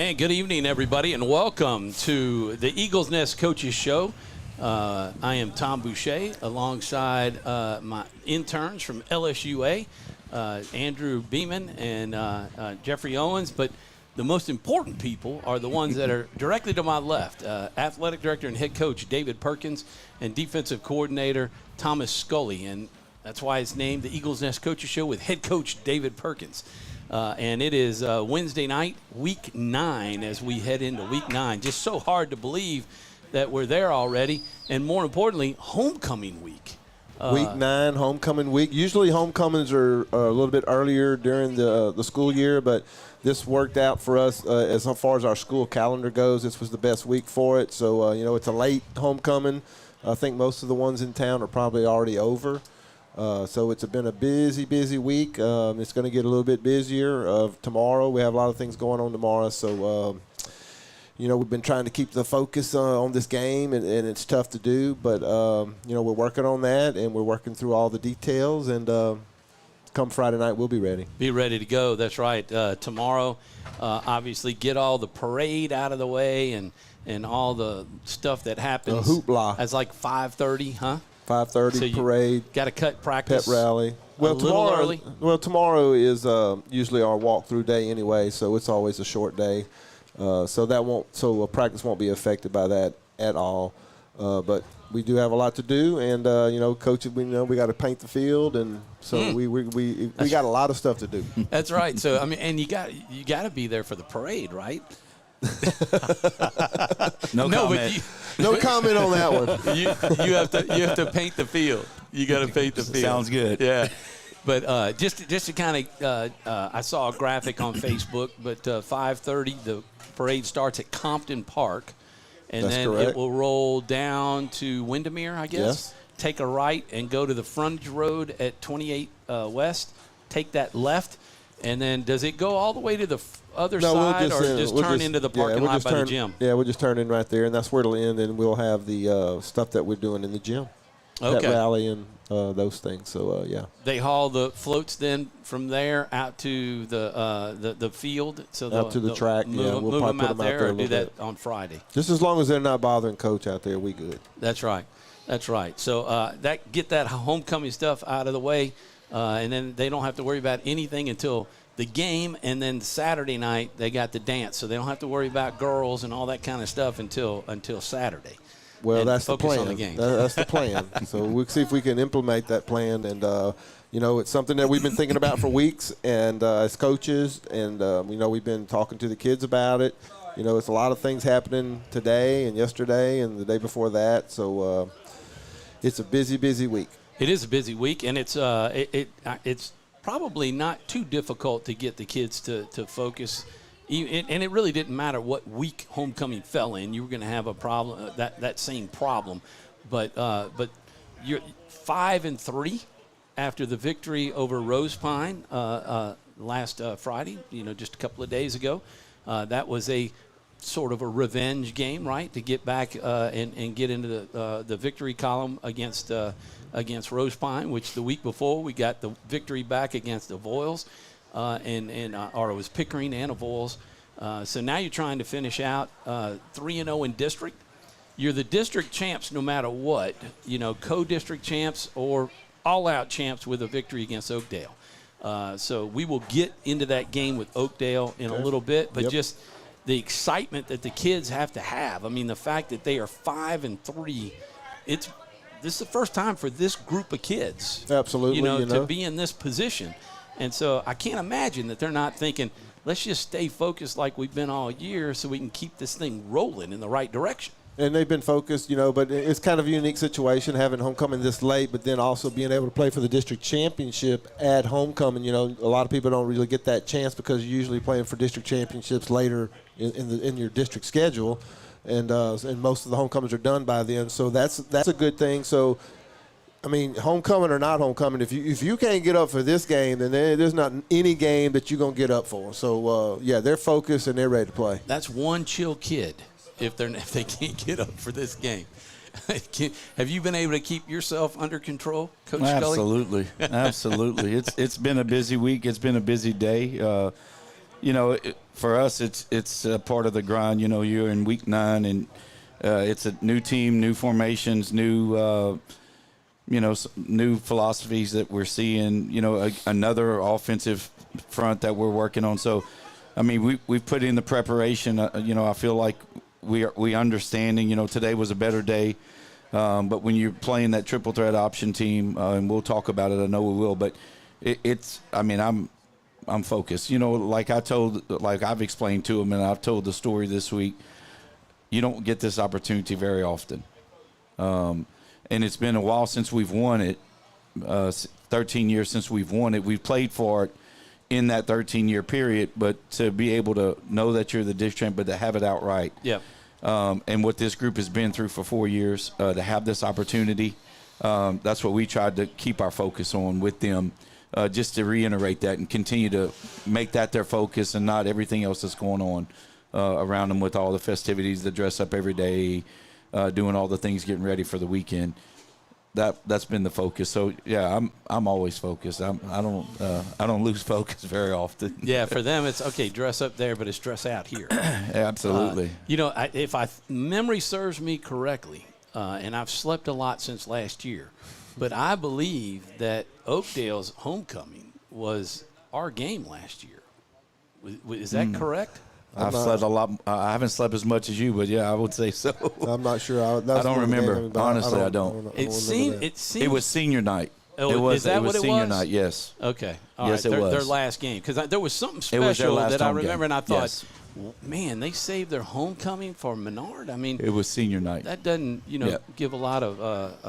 Hey, good evening, everybody, and welcome to the Eagles Nest Coaches Show. I am Tom Boucher, alongside my interns from LSUA, Andrew Beeman and Jeffrey Owens. But the most important people are the ones that are directly to my left. Athletic Director and Head Coach David Perkins and Defensive Coordinator Thomas Scully. And that's why it's named the Eagles Nest Coaches Show with Head Coach David Perkins. And it is Wednesday night, week 9, as we head into week 9. Just so hard to believe that we're there already. And more importantly, homecoming week. Week 9, homecoming week. Usually homecomings are a little bit earlier during the school year, but this worked out for us as far as our school calendar goes. This was the best week for it. So, it's a late homecoming. I think most of the ones in town are probably already over. So it's been a busy week. It's going to get a little bit busier tomorrow. We have a lot of things going on tomorrow. So, we've been trying to keep the focus on this game, and it's tough to do. But, we're working on that, and we're working through all the details. And come Friday night, we'll be ready. Be ready to go. That's right. Tomorrow, obviously, get all the parade out of the way and all the stuff that happens. The hoopla. It's like 5:30, huh? 5:30 parade. Got to cut practice. Pep rally. Well, tomorrow early. Well, tomorrow is usually our walkthrough day anyway, so it's always a short day. So practice won't be affected by that at all. But we do have a lot to do, and coaches, we got to paint the field, and so we got a lot of stuff to do. That's right. So and you got to be there for the parade, right? No comment. No comment on that one. You have to paint the field. You got to paint the field. Sounds good. Yeah. But just to kind of, I saw a graphic on Facebook. But 5:30, the parade starts at Compton Park, and That's then correct. it will roll down to Windermere, I guess. Yes. Take a right and go to the frontage road at 28 West. Take that left, and then does it go all the way to the other side, or just turn into the parking lot by the gym? Yeah, we'll just turn in right there, and that's where it'll end, and we'll have the stuff that we're doing in the gym. Okay. That rally and those things. So, yeah. They haul the floats then from there out to the field. So out to the track. Move, we'll move probably them put out them there, out there or a do little that bit. on Friday. Just as long as they're not bothering Coach out there, we good. That's right. That's right. So get that homecoming stuff out of the way, and then they don't have to worry about anything until the game, and then Saturday night they got the dance, so they don't have to worry about girls and all that kind of stuff until Saturday. Well, and that's the focus plan. on the game. That's the plan. So we'll see if we can implement that plan. And, it's something that we've been thinking about for weeks, and as coaches, and, we've been talking to the kids about it. It's a lot of things happening today and yesterday and the day before that. So it's a busy week. It is a busy week, and it's probably not too difficult to get the kids to focus. And it really didn't matter what week homecoming fell in. You were going to have a problem, that same problem. But you're 5-3 after the victory over Rose Pine last Friday, just a couple of days ago. That was a sort of a revenge game, right, to get back and get into the victory column against Rose Pine, which the week before we got the victory back against the Voiles. Or it was Pickering and Avoyelles. So now you're trying to finish out 3-0 in district. You're the district champs no matter what, co-district champs or all-out champs with a victory against Oakdale. So we will get into that game with Oakdale in a little bit, but just the excitement that the kids have to have. I mean, the fact that they are 5-3, this is the first time for this group of kids. Absolutely, to be in this position. And so I can't imagine that they're not thinking, let's just stay focused like we've been all year so we can keep this thing rolling in the right direction. And they've been focused, but it's kind of a unique situation having homecoming this late, but then also being able to play for the district championship at homecoming. A lot of people don't really get that chance because you're usually playing for district championships later in your district schedule, and most of the homecomings are done by then. So that's a good thing. So, I mean, homecoming or not homecoming, if you can't get up for this game, then there's not any game that you're going to get up for. So, they're focused and they're ready to play. That's one chill kid if they can't get up for this game. Have you been able to keep yourself under control, Coach Scully? Absolutely. It's been a busy week. It's been a busy day. For us, it's part of the grind. You're in week 9, and it's a new team, new formations, new new philosophies that we're seeing. Another offensive front that we're working on. So, I mean, we've put in the preparation. I feel like we understanding. Today was a better day. But when you're playing that triple threat option team, and we'll talk about it, I know we will, but I'm focused. Like I've explained to them, and I've told the story this week, you don't get this opportunity very often. And it's been a while since we've won it, 13 years since we've won it. We've played for it in that 13-year period, but to be able to know that you're the district champ, but to have it outright. Yeah. And what this group has been through for 4 years, to have this opportunity, that's what we tried to keep our focus on with them, just to reiterate that and continue to make that their focus and not everything else that's going on around them with all the festivities, the dress up every day, doing all the things, getting ready for the weekend. That's been the focus. So yeah, I'm always focused. I don't lose focus very often. Yeah, for them it's okay. Dress up there, but it's dress out here. Absolutely. If memory serves me correctly, and I've slept a lot since last year, but I believe that Oakdale's homecoming was our game last year. Is that correct? I've slept a lot. I haven't slept as much as you, but yeah, I would say so. I'm not sure. I don't remember. Honestly, I don't. It seemed. It was senior night. Oh, is that what it was? Senior night, yes. Okay. Yes, it was. Their last game. Because there was something special that I remember, and I thought, man, they saved their homecoming for Menard. I mean, it was senior night. That doesn't, give a lot of,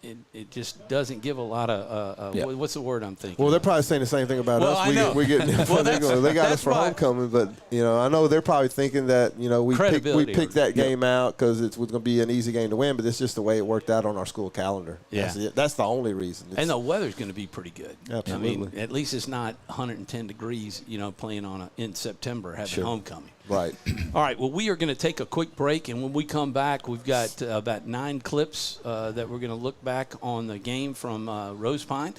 It just doesn't give a lot of what's the word I'm thinking? Well, they're probably saying the same thing about us. I know. We get they got us for homecoming, but I know they're probably thinking that we picked that game out because it was going to be an easy game to win, but it's just the way it worked out on our school calendar. Yeah, that's the only reason. And the weather's going to be pretty good. Absolutely. I mean, at least it's not 110 degrees. Playing in September having homecoming. Right. All right. Well, we are going to take a quick break, and when we come back, we've got about 9 clips that we're going to look back on the game from Rose Pine,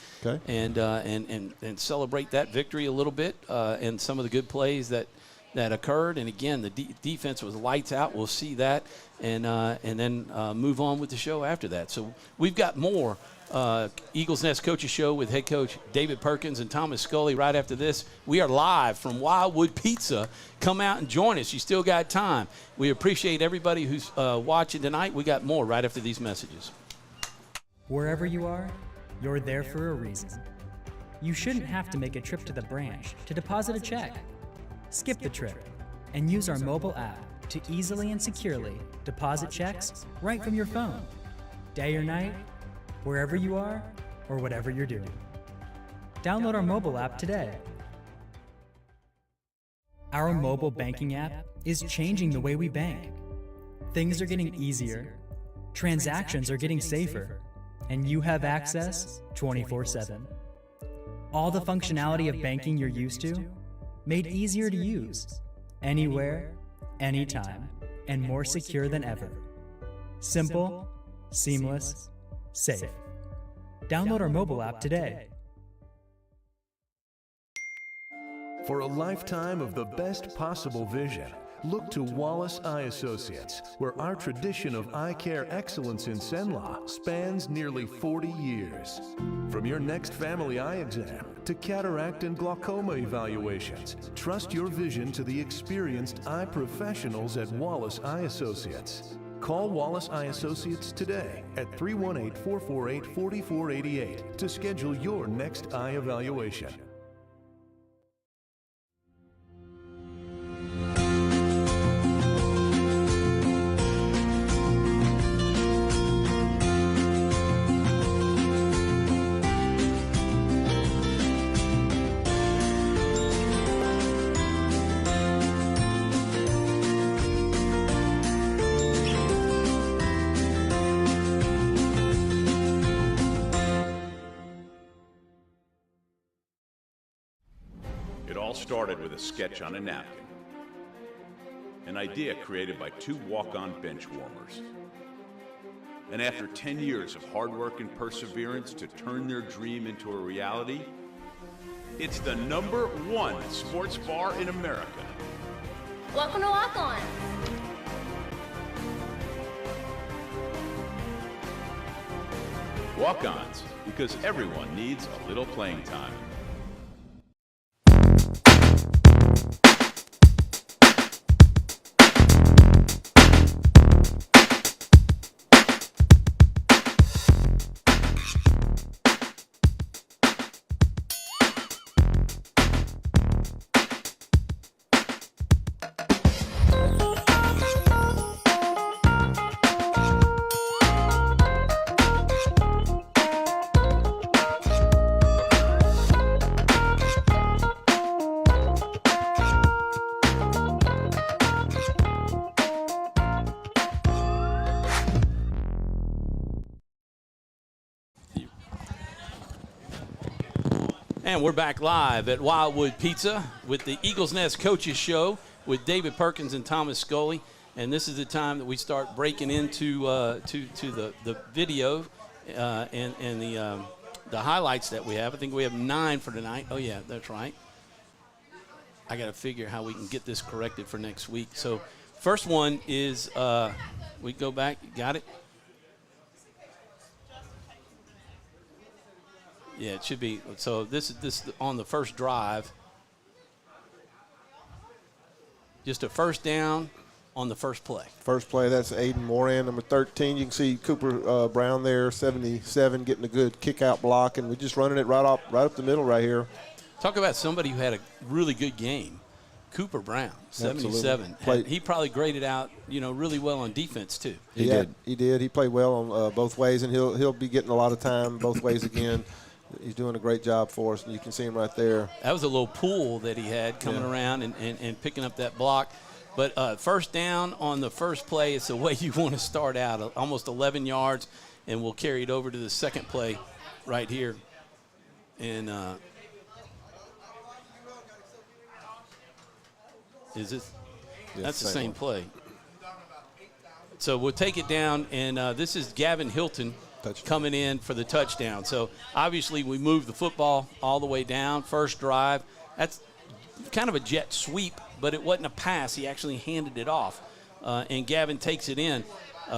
and celebrate that victory a little bit, and some of the good plays that occurred. And again, the defense was lights out. We'll see that, and then move on with the show after that. So we've got more Eagles Nest Coaches Show with head coach David Perkins and Thomas Scully right after this. We are live from Wildwood Pizza. Come out and join us. You still got time. We appreciate everybody who's watching tonight. We got more right after these messages. Wherever you are, you're there for a reason. You shouldn't have to make a trip to the branch to deposit a check. Skip the trip and use our mobile app to easily and securely deposit checks right from your phone. Day or night, wherever you are or whatever you're doing. Download our mobile app today. Our mobile banking app is changing the way we bank. Things are getting easier, transactions are getting safer, and you have access 24/7. All the functionality of banking you're used to, made easier to use, anywhere, anytime, and more secure than ever. Simple, seamless, safe. Download our mobile app today. For a lifetime of the best possible vision, look to Wallace Eye Associates, where our tradition of eye care excellence in Cenla spans nearly 40 years. From your next family eye exam to cataract and glaucoma evaluations, trust your vision to the experienced eye professionals at Wallace Eye Associates. Call Wallace Eye Associates today at 318-448-4488 to schedule your next eye evaluation. It all started with a sketch on a napkin. An idea created by 2 walk-on bench warmers. And after 10 years of hard work and perseverance to turn their dream into a reality, It's the #1 sports bar in America. Welcome to Walk On. Walk-ons, because everyone needs a little playing time. And we're back live at Wildwood Pizza with the Eagles Nest Coaches Show with David Perkins and Thomas Scully. And this is the time that we start breaking into the video and the highlights that we have. I think we have 9 for tonight. Oh, yeah, that's right. I got to figure how we can get this corrected for next week. So first one is we go back. Got it? Yeah, it should be. So this is on the first drive. Just a first down on the first play. First play, that's Aiden Moran, number 13. You can see Cooper Brown there, 77, getting a good kick-out block, and we're just running it right up the middle right here. Talk about somebody who had a really good game. Cooper Brown, 77. He probably graded out, really well on defense too. He did. He played well on both ways, and he'll be getting a lot of time both ways again. He's doing a great job for us, and you can see him right there. That was a little pull that he had coming around and picking up that block. But first down on the first play, it's the way you want to start out, almost 11 yards, and we'll carry it over to the second play right here. And is this? Yes, That's the same play. So we'll take it down, and this is Gavin Hilton coming in for the touchdown. So obviously we moved the football all the way down, first drive. That's kind of a jet sweep, but it wasn't a pass. He actually handed it off, and Gavin takes it in.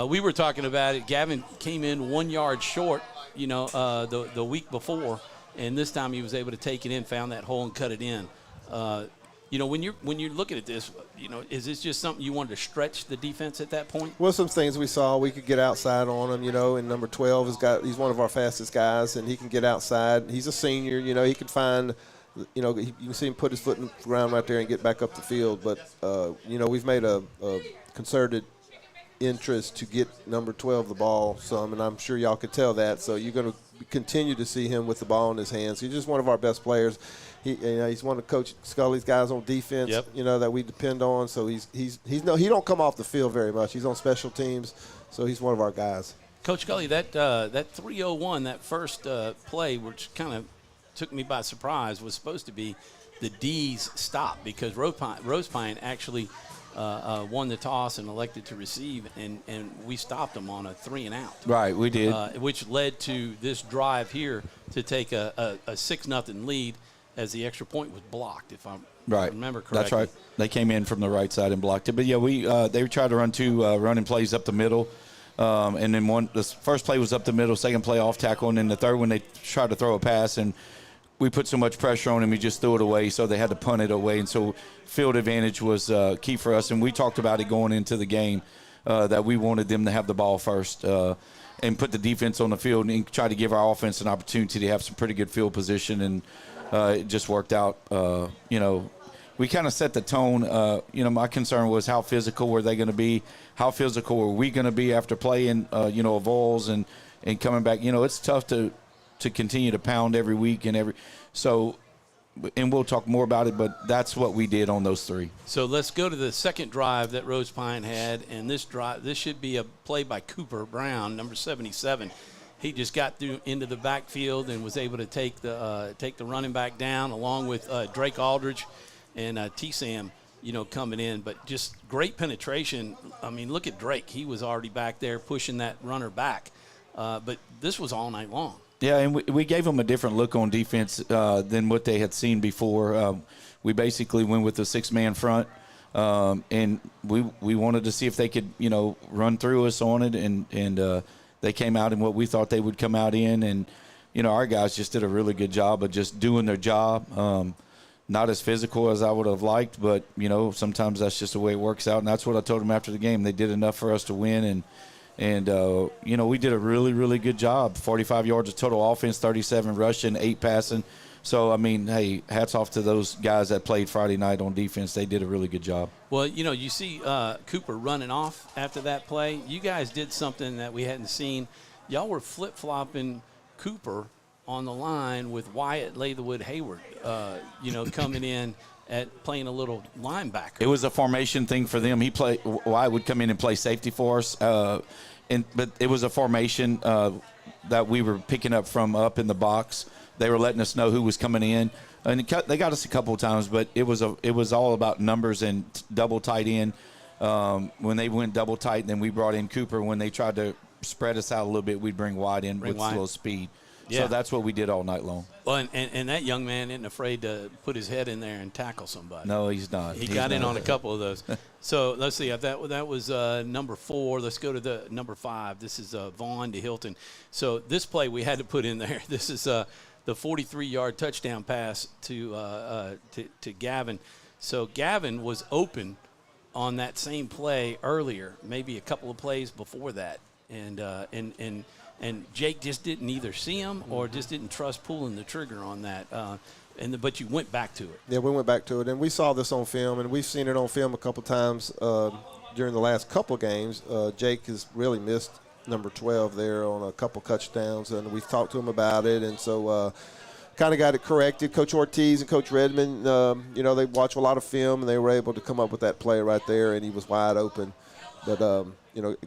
We were talking about it. Gavin came in 1 yard short, the week before, and this time he was able to take it in, found that hole, and cut it in. When you're looking at this, is this just something you wanted to stretch the defense at that point? Well, some things we saw, we could get outside on him, and number 12 he's one of our fastest guys, and he can get outside. He's a senior, he can find, you can see him put his foot in the ground right there and get back up the field. But, we've made a concerted interest to get number 12 the ball some, and I'm sure y'all could tell that. So you're going to continue to see him with the ball in his hands. He's just one of our best players. He's one of Coach Scully's guys on defense, that we depend on. So he don't come off the field very much. He's on special teams, so he's one of our guys. Coach Scully, that 301, that first play, which kind of took me by surprise, was supposed to be the D's stop because Rose Pine actually won the toss and elected to receive, and we stopped them on a 3-and-out. Right, we did. Which led to this drive here to take a 6-0 lead, as the extra point was blocked, if I remember correctly. That's right. They came in from the right side and blocked it. But, yeah, they tried to run 2 running plays up the middle. And then the first play was up the middle, second play off tackle, and then the third one they tried to throw a pass, and we put so much pressure on him, he just threw it away, so they had to punt it away. And so field advantage was key for us, and we talked about it going into the game that we wanted them to have the ball first and put the defense on the field and try to give our offense an opportunity to have some pretty good field position, and it just worked out. We kind of set the tone. My concern was how physical were they going to be, how physical were we going to be after playing, Vols and coming back. It's tough to continue to pound every week and we'll talk more about it, but that's what we did on those 3. So let's go to the second drive that Rose Pine had, and this should be a play by Cooper Brown, number 77. He just got through into the backfield and was able to take the running back down along with Drake Aldridge and T-Sam, coming in. But just great penetration. I mean, look at Drake. He was already back there pushing that runner back. But this was all night long. Yeah, and we gave them a different look on defense than what they had seen before. We basically went with a 6-man front, and we wanted to see if they could, run through us on it, and they came out in what we thought they would come out in, and our guys just did a really good job of just doing their job. Not as physical as I would have liked, but sometimes that's just the way it works out, and that's what I told them after the game. They did enough for us to win, and we did a really, really good job. 45 yards of total offense, 37 rushing, 8 passing. So, I mean, hey, hats off to those guys that played Friday night on defense. They did a really good job. Well, you see Cooper running off after that play. You guys did something that we hadn't seen. Y'all were flip-flopping Cooper on the line with Wyatt Leatherwood Hayward, coming in at playing a little linebacker. It was a formation thing for them. Wyatt would come in and play safety for us, but it was a formation that we were picking up from up in the box. They were letting us know who was coming in, and they got us a couple of times. But it was all about numbers and double tight end. When they went double tight, then we brought in Cooper. When they tried to spread us out a little bit, we'd bring Wyatt in with slow speed. Yeah. So that's what we did all night long. Well, and that young man isn't afraid to put his head in there and tackle somebody. No, he's not. He got in on a couple of those. So let's see. That was number 4. Let's go to the number 5. This is Vaughn to Hilton. So this play we had to put in there. This is the 43-yard touchdown pass to Gavin. So Gavin was open on that same play earlier, maybe a couple of plays before that, and Jake just didn't either see him or just didn't trust pulling the trigger on that. But you went back to it. Yeah, we went back to it, and we saw this on film, and we've seen it on film a couple times during the last couple games. Jake has really missed number 12 there on a couple touchdowns, and we've talked to him about it, and so kind of got it corrected. Coach Ortiz and Coach Redmond, they watch a lot of film, and they were able to come up with that play right there, and he was wide open. But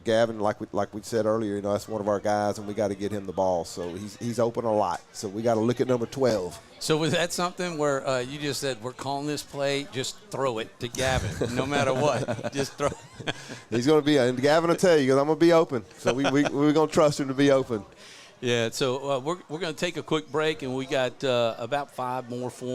Gavin, like we said earlier, that's one of our guys, and we got to get him the ball. So he's open a lot. So we got to look at number 12. So was that something where you just said, we're calling this play, just throw it to Gavin, no matter what, just throw it? He's going to be, and Gavin will tell you, because I'm going to be open. So we're going to trust him to be open. Yeah, so we're going to take a quick break, and we got about 4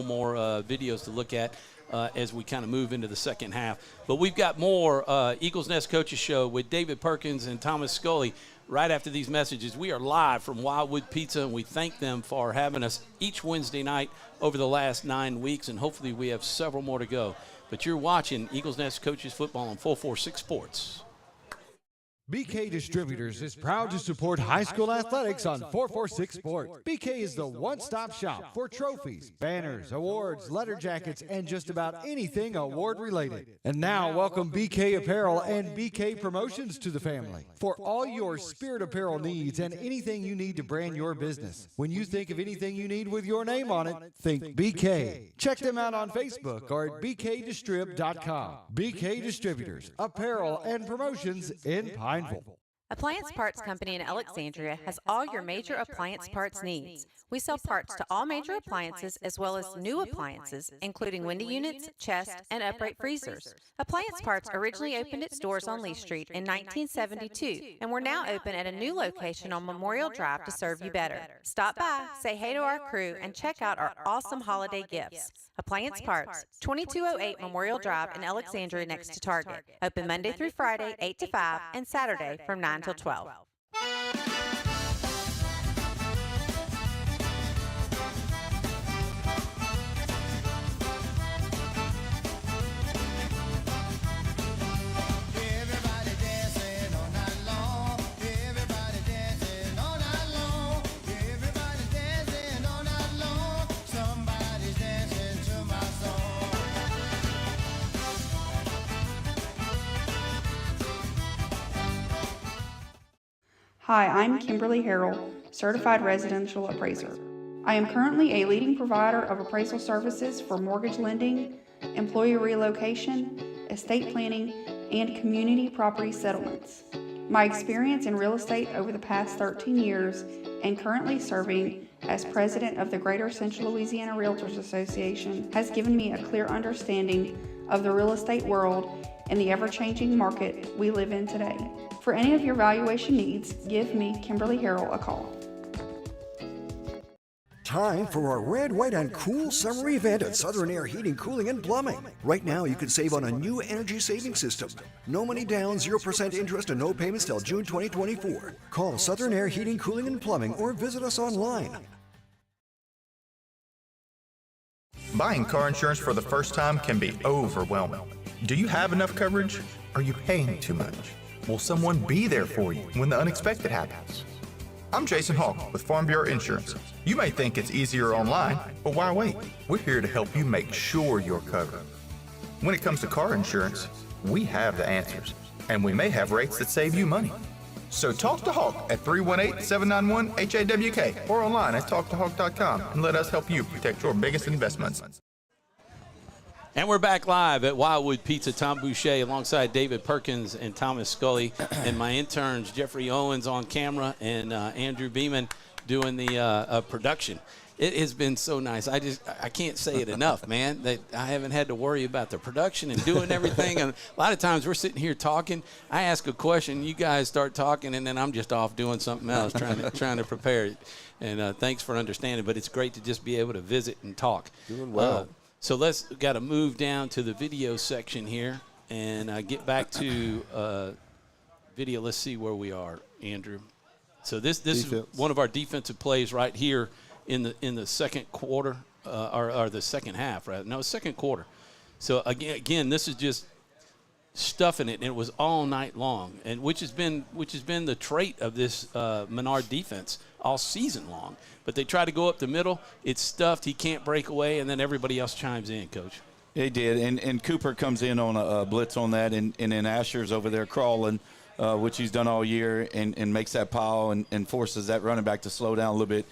more videos to look at as we kind of move into the second half. But we've got more Eagles Nest Coaches Show with David Perkins and Thomas Scully right after these messages. We are live from Wildwood Pizza, and we thank them for having us each Wednesday night over the last 9 weeks, and hopefully we have several more to go. But you're watching Eagles Nest Coaches Football on 446 Sports. BK Distributors is proud to support high school athletics on 446 Sports. BK is the one-stop shop for trophies, banners, awards, letter jackets, and just about anything award-related. And now, welcome BK Apparel and BK Promotions to the family. For all your spirit apparel needs and anything you need to brand your business. When you think of anything you need with your name on it, think BK. Check them out on Facebook or at bkdistrib.com. BK Distributors, Apparel and Promotions in Pineville. Appliance Parts Company in Alexandria has all your major appliance parts needs. We sell parts to all major appliances as well as new appliances, including window units, chest, and upright freezers. Appliance Parts originally opened its doors on Lee Street in 1972, and we're now open at a new location on Memorial Drive to serve you better. Stop by, say hey to our crew, and check out our awesome holiday gifts. Appliance Parts, 2208 Memorial Drive in Alexandria next to Target. Open Monday through Friday, 8 to 5, and Saturday from 9 till 12. Hi, I'm Kimberly Harrell, Certified Residential Appraiser. I am currently a leading provider of appraisal services for mortgage lending, employee relocation, estate planning, and community property settlements. My experience in real estate over the past 13 years and currently serving as president of the Greater Central Louisiana Realtors Association has given me a clear understanding of the real estate world and the ever-changing market we live in today. For any of your valuation needs, give me, Kimberly Harrell, a call. Time for our red, white, and cool summer event at Southern Air Heating, Cooling, and Plumbing. Right now, you can save on a new energy saving system. No money down, 0% interest, and no payments till June 2024. Call Southern Air Heating, Cooling, and Plumbing or visit us online. Buying car insurance for the first time can be overwhelming. Do you have enough coverage? Are you paying too much? Will someone be there for you when the unexpected happens? I'm Jason Hawk with Farm Bureau Insurance. You may think it's easier online, but why wait? We're here to help you make sure you're covered. When it comes to car insurance, we have the answers, and we may have rates that save you money. So talk to Hawk at 318-791-HAWK or online at talktohawk.com and let us help you protect your biggest investments. And we're back live at Wildwood Pizza. Tom Boucher alongside David Perkins and Thomas Scully, and my interns Jeffrey Owens on camera and Andrew Beeman doing the production. It has been so nice. I can't say it enough, man, that I haven't had to worry about the production and doing everything. And a lot of times we're sitting here talking. I ask a question, you guys start talking, and then I'm just off doing something else, trying to prepare it. And thanks for understanding. But it's great to just be able to visit and talk. Doing well. So got to move down to the video section here and get back to video. Let's see where we are, Andrew. So this is one of our defensive plays right here in the second quarter or the second half, right? No, second quarter. So again, this is just stuffing it, and it was all night long, and which has been the trait of this Menard defense all season long. But they try to go up the middle. It's stuffed. He can't break away, and then everybody else chimes in, Coach. They did, and Cooper comes in on a blitz on that, and then Asher's over there crawling, which he's done all year, and makes that pile and forces that running back to slow down a little bit.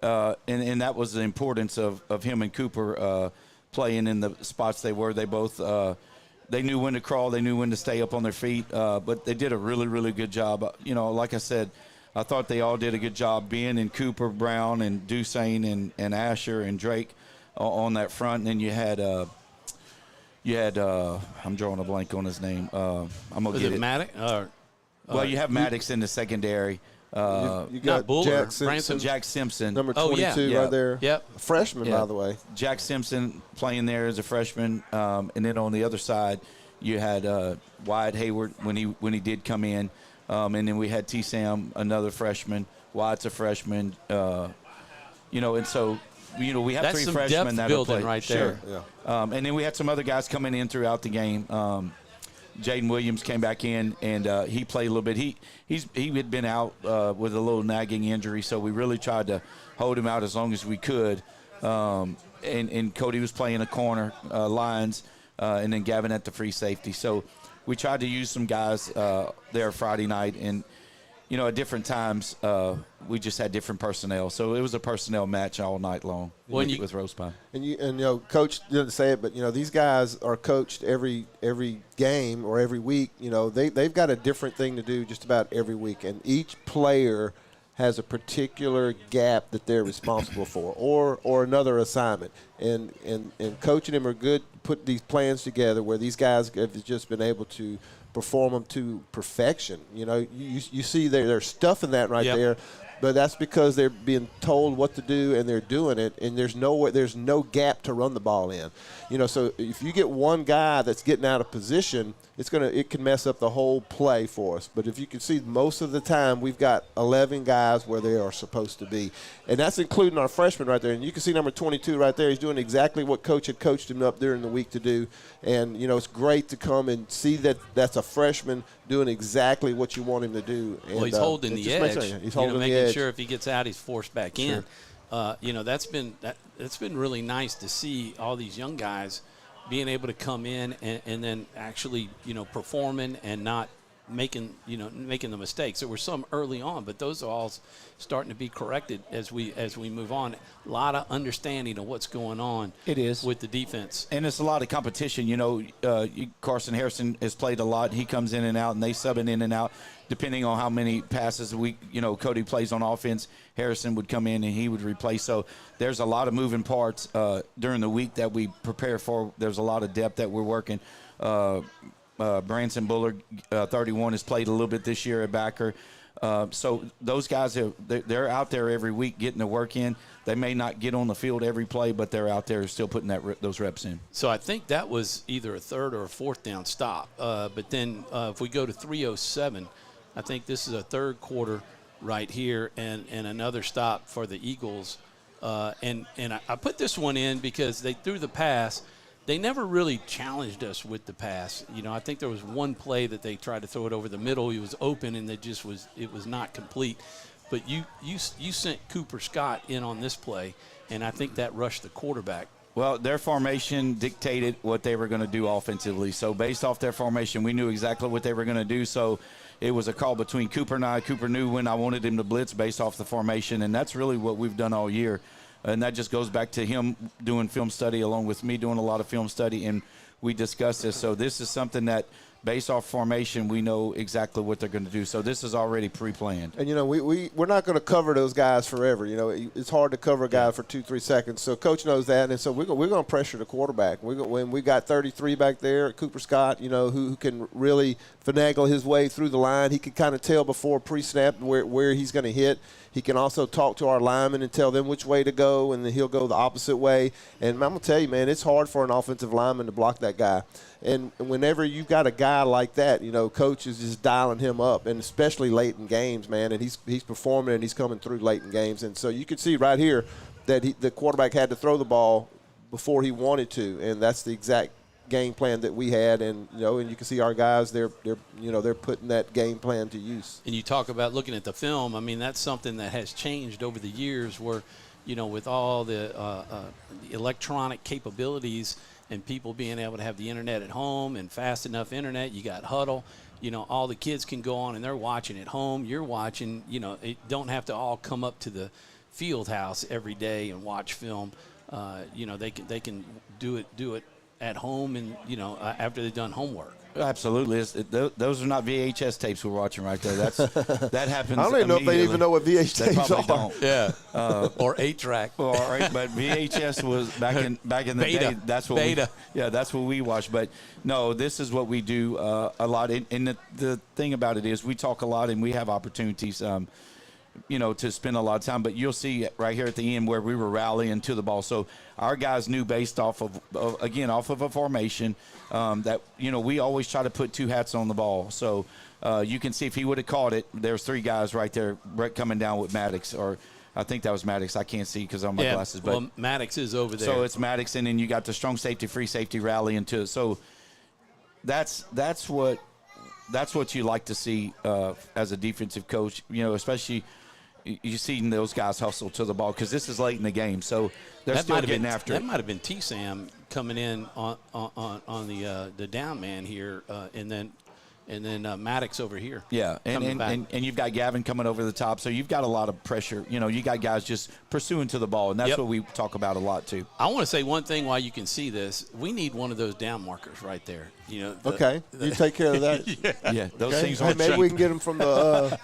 And that was the importance of him and Cooper playing in the spots they were. They both they knew when to crawl. They knew when to stay up on their feet. But they did a really, really good job. Like I said, I thought they all did a good job being in Cooper, Brown, and Dusain and Asher and Drake on that front. And then you had I'm drawing a blank on his name. I'm gonna get it. Maddox? You have Maddox in the secondary. You got Jack Simpson. Number 22 right there. Yep. A freshman, by the way. Jack Simpson playing there as a freshman. And then on the other side, you had Wyatt Hayward when he did come in. And then we had T-Sam, another freshman. Wyatt's a freshman. And so, we have That's three some freshmen that building play. right there. Sure. Yeah. And then we had some other guys coming in throughout the game. Jaden Williams came back in, and he played a little bit. He had been out with a little nagging injury, so we really tried to hold him out as long as we could. And Cody was playing a corner, lines, and then Gavin at the free safety. So we tried to use some guys there Friday night, and at different times we just had different personnel. So it was a personnel match all night long with Rose Pine. And Coach didn't say it, but these guys are coached every game or every week. They've got a different thing to do just about every week, and each player has a particular gap that they're responsible for, or another assignment. And coaching them are good. Put these plans together where these guys have just been able to perform them to perfection. You see they're stuffing that right there, but that's because they're being told what to do and they're doing it, and there's no gap to run the ball in. So if you get one guy that's getting out of position, it can mess up the whole play for us. But if you can see, most of the time we've got 11 guys where they are supposed to be, and that's including our freshmen right there. And you can see number 22 right there. He's doing exactly what Coach had coached him up during the week to do. And it's great to come and see that that's a freshman doing exactly what you want him to do. And, he's holding the edge. He's holding the edge. Making sure if he gets out, he's forced back in. That's been really nice to see all these young guys being able to come in and then actually, performing and not making the mistakes. There were some early on, but those are all starting to be corrected as we move on. A lot of understanding of what's going on. It is with the defense, and it's a lot of competition. Carson Harrison has played a lot. He comes in and out, and they sub in and out depending on how many passes Cody plays on offense. Harrison would come in and he would replace. So there's a lot of moving parts during the week that we prepare for. There's a lot of depth that we're working. Branson Bullard, 31, has played a little bit this year at backer. So those guys, they're out there every week getting the work in. They may not get on the field every play, but they're out there still putting those reps in. So I think that was either a third or a fourth down stop. But then if we go to 3:07, I think this is a third quarter right here and another stop for the Eagles. And I put this one in because they threw the pass. They never really challenged us with the pass. I think there was one play that they tried to throw it over the middle. He was open, and it was not complete. But you sent Cooper Scott in on this play, and I think that rushed the quarterback. Well, their formation dictated what they were going to do offensively. So based off their formation, we knew exactly what they were going to do. So it was a call between Cooper and I. Cooper knew when I wanted him to blitz based off the formation, and that's really what we've done all year. And that just goes back to him doing film study along with me doing a lot of film study, and we discussed this. So this is something that, based off formation, we know exactly what they're going to do. So this is already pre-planned. And, we're not going to cover those guys forever. It's hard to cover a guy for 2-3 seconds. So Coach knows that, and so we're going to pressure the quarterback. When we got 33 back there, Cooper Scott, who can really finagle his way through the line. He can kind of tell before pre-snap where he's going to hit. He can also talk to our linemen and tell them which way to go, and then he'll go the opposite way. And I'm going to tell you, man, it's hard for an offensive lineman to block that guy. And whenever you've got a guy like that, Coach is just dialing him up, and especially late in games, man. And he's performing and he's coming through late in games. And so you can see right here that the quarterback had to throw the ball before he wanted to, and that's the exact game plan that we had. And and you can see our guys, they're putting that game plan to use. And you talk about looking at the film. I mean, that's something that has changed over the years, where with all the electronic capabilities and people being able to have the internet at home and fast enough internet, you got Huddle. All the kids can go on and they're watching at home. You're watching. It don't have to all come up to the field house every day and watch film. They can do it at home and after they've done homework. Absolutely. Those are not VHS tapes we're watching right there. That happens. I don't even know if they even know what VHS tapes are. Don't. Yeah. Or 8-track. But VHS was back in the Beta. day. That's what Beta. That's what we watched. But no, this is what we do a lot. And the thing about it is we talk a lot and we have opportunities. To spend a lot of time, but you'll see right here at the end where we were rallying to the ball. So our guys knew based off of a formation that, we always try to put two hats on the ball. So you can see if he would have caught it, there's three guys right there coming down with Maddox, or I think that was Maddox. I can't see because I'm my glasses. But well, Maddox is over there. So it's Maddox, and then you got the strong safety, free safety rallying to it. So that's what you like to see as a defensive coach, especially – you seen those guys hustle to the ball because this is late in the game, so they're still getting after it. That might have been T-Sam coming in on the down man here, and then Maddox over here. Yeah, and you've got Gavin coming over the top, so you've got a lot of pressure. You got guys just pursuing to the ball, and that's what we talk about a lot too. I want to say one thing while you can see this. We need one of those down markers right there. You take care of that. Yeah, those things aren't maybe cheap. we can get them from the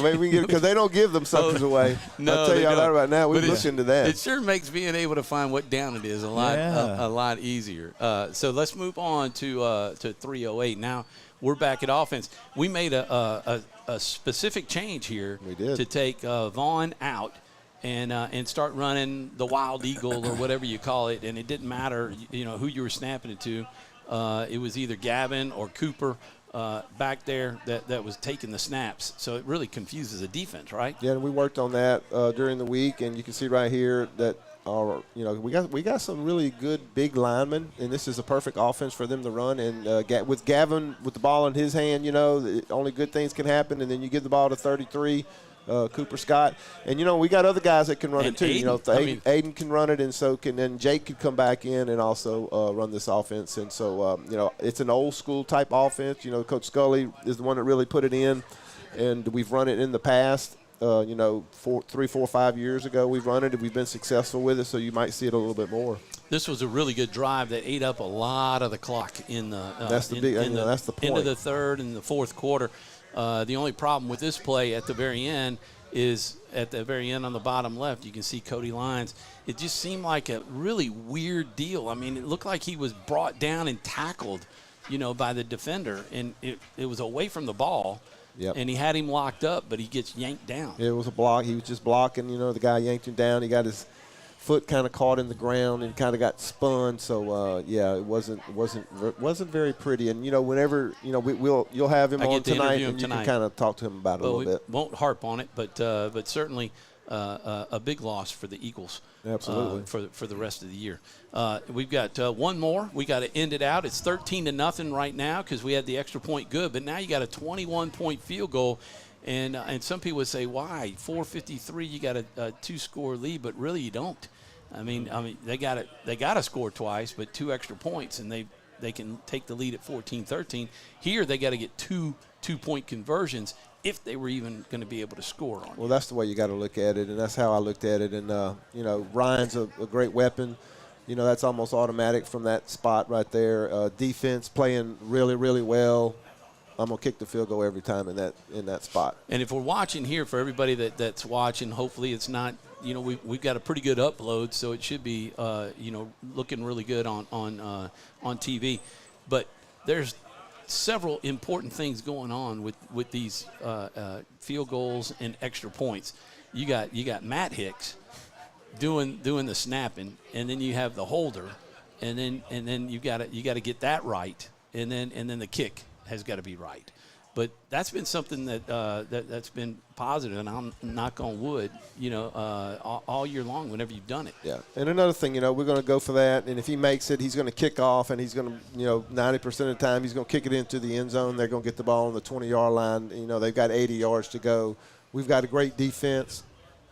maybe we can get because they don't give them suckers away. No, I'll tell you all that right now. We've looked into that. It sure makes being able to find what down it is a lot easier. So let's move on to 3:08. Now we're back at offense. We made a specific change here. We did. To take Vaughn out and start running the Wild Eagle or whatever you call it, and it didn't matter who you were snapping it to. It was either Gavin or Cooper back there that was taking the snaps. So it really confuses the defense, right? Yeah, and we worked on that during the week, and you can see right here that we got some really good big linemen, and this is a perfect offense for them to run. And with Gavin with the ball in his hand, only good things can happen. And then you give the ball to 33. Cooper Scott, and we got other guys that can run it too. Aiden, Aiden can run it, and so can then Jake could come back in and also run this offense. And so it's an old school type offense. Coach Scully is the one that really put it in, and we've run it in the past. 3, 4, 5 years ago we've run it and we've been successful with it. So you might see it a little bit more. This was a really good drive that ate up a lot of the clock in the that's the point. Into the third and the fourth quarter. The only problem with this play at the very end is at the very end on the bottom left, you can see Cody Lyons. It just seemed like a really weird deal. I mean, it looked like he was brought down and tackled by the defender, and it was away from the ball. Yep. And he had him locked up, but he gets yanked down. It was a block. He was just blocking. The guy yanked him down. He got his foot kind of caught in the ground and kind of got spun. So it wasn't very pretty. And whenever you'll have him on tonight, and you can kind of talk to him about it a little bit. Won't harp on it, but certainly a big loss for the Eagles. Absolutely. For the rest of the year. We've got one more. We got to end it out. It's 13-0 right now because we had the extra point good, but now you got a 21-point field goal. And some people would say, why? 4:53, you got a 2-score lead, but really you don't. I mean they got to score twice, but 2 extra points, and they can take the lead at 14-13. Here they got to get 2-point conversions if they were even going to be able to score on. Well, that's the way you got to look at it, and that's how I looked at it. And Ryan's a great weapon. That's almost automatic from that spot right there. Defense playing really, really well. I'm gonna kick the field goal every time in that spot. And if we're watching here, for everybody that's watching, hopefully it's not. We've got a pretty good upload, so it should be looking really good on TV. But there's several important things going on with these field goals and extra points. You got Matt Hicks doing the snapping, and then you have the holder, and then you got to get that right, and then the kick has got to be right. But that's been something that's been positive, and I'm knock on wood, all year long whenever you've done it. Yeah. And another thing, we're going to go for that, and if he makes it, he's going to kick off, and he's going to, 90% of the time he's going to kick it into the end zone. They're going to get the ball on the 20-yard line. They've got 80 yards to go. We've got a great defense.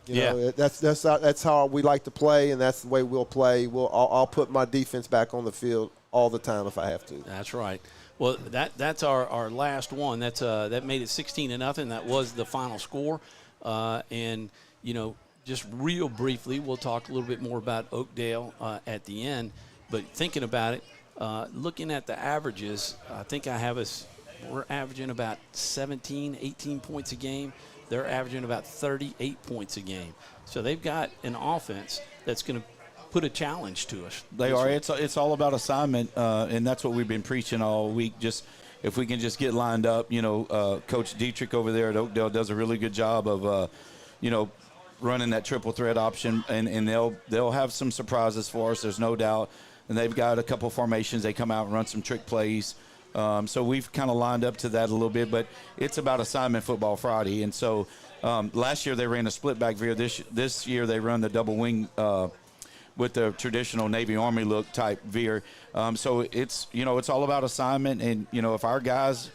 That's how we like to play, and that's the way we'll play. I'll put my defense back on the field all the time if I have to. That's right. Well, that's our last one. That made it 16-0. That was the final score. And just real briefly, we'll talk a little bit more about Oakdale at the end. But thinking about it, looking at the averages, I think we're averaging about 17, 18 points a game. They're averaging about 38 points a game. So they've got an offense that's going to put a challenge to us. They are. It's all about assignment, and that's what we've been preaching all week. Just if we can just get lined up, Coach Dietrich over there at Oakdale does a really good job of, running that triple threat option, and they'll have some surprises for us. There's no doubt. And they've got a couple formations. They come out and run some trick plays. So we've kind of lined up to that a little bit, but it's about assignment football Friday. And so last year they ran a split back veer. This year they run the double wing with the traditional Navy Army look type veer. So it's all about assignment, and if our guys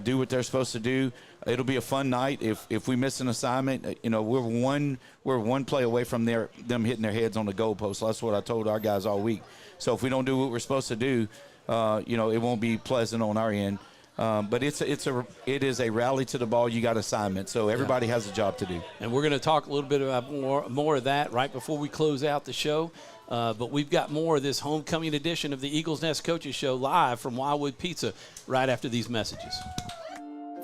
do what they're supposed to do, it'll be a fun night. If we miss an assignment, we're one play away from them hitting their heads on the goalpost. So that's what I told our guys all week. So if we don't do what we're supposed to do, it won't be pleasant on our end. But it is a rally to the ball. You got assignment, so everybody has a job to do. And we're going to talk a little bit about more of that right before we close out the show. But we've got more of this homecoming edition of the Eagles Nest Coaches Show live from Wildwood Pizza right after these messages.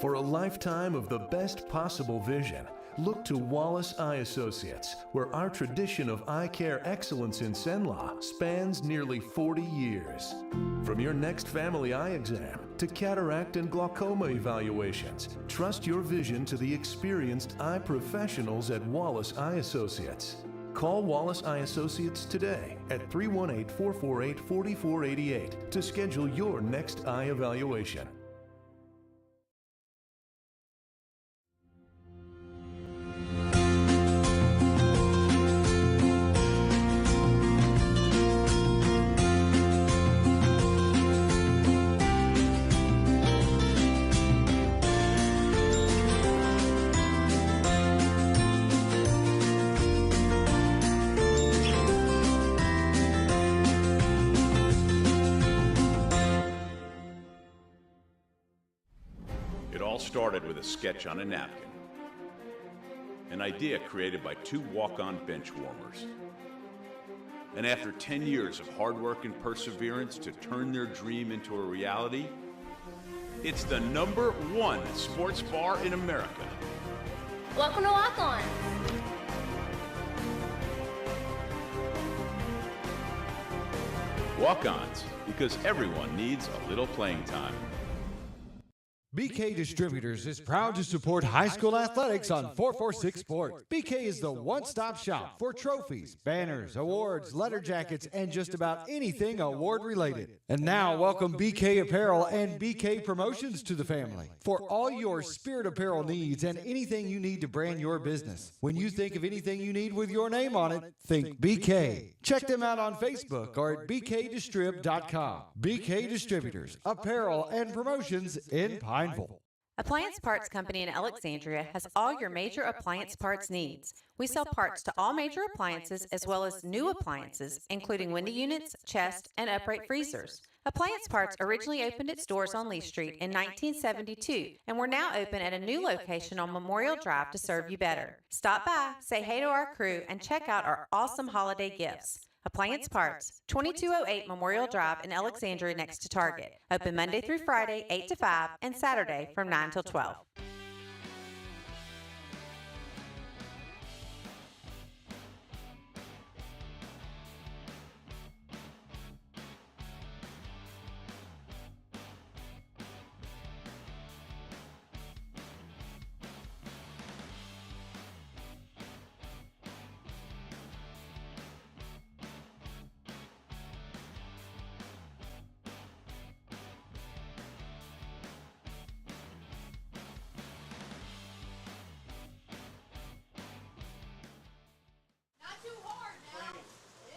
For a lifetime of the best possible vision, look to Wallace Eye Associates, where our tradition of eye care excellence in Cenla spans nearly 40 years. From your next family eye exam to cataract and glaucoma evaluations, trust your vision to the experienced eye professionals at Wallace Eye Associates. Call Wallace Eye Associates today at 318-448-4488 to schedule your next eye evaluation. Started with a sketch on a napkin. An idea created by 2 walk-on bench warmers. And after 10 years of hard work and perseverance to turn their dream into a reality, it's the #1 sports bar in America. Welcome to Walk On. Walk-Ons because everyone needs a little playing time. BK Distributors is proud to support high school athletics on 446 Sports. BK is the one-stop shop for trophies, banners, awards, letter jackets, and just about anything award-related. And now, welcome BK Apparel and BK Promotions to the family. For all your spirit apparel needs and anything you need to brand your business. When you think of anything you need with your name on it, think BK. Check them out on Facebook or at bkdistrib.com. BK Distributors, Apparel and Promotions in Pineville. Appliance Parts Company in Alexandria has all your major appliance parts needs. We sell parts to all major appliances as well as new appliances, including window units, chest, and upright freezers. Appliance Parts originally opened its doors on Lee Street in 1972, and we're now open at a new location on Memorial Drive to serve you better. Stop by, say hey to our crew, and check out our awesome holiday gifts. Appliance Parts, 2208 Memorial Drive in Alexandria next to Target. Open Monday through Friday, 8 to 5, and Saturday from 9 till 12.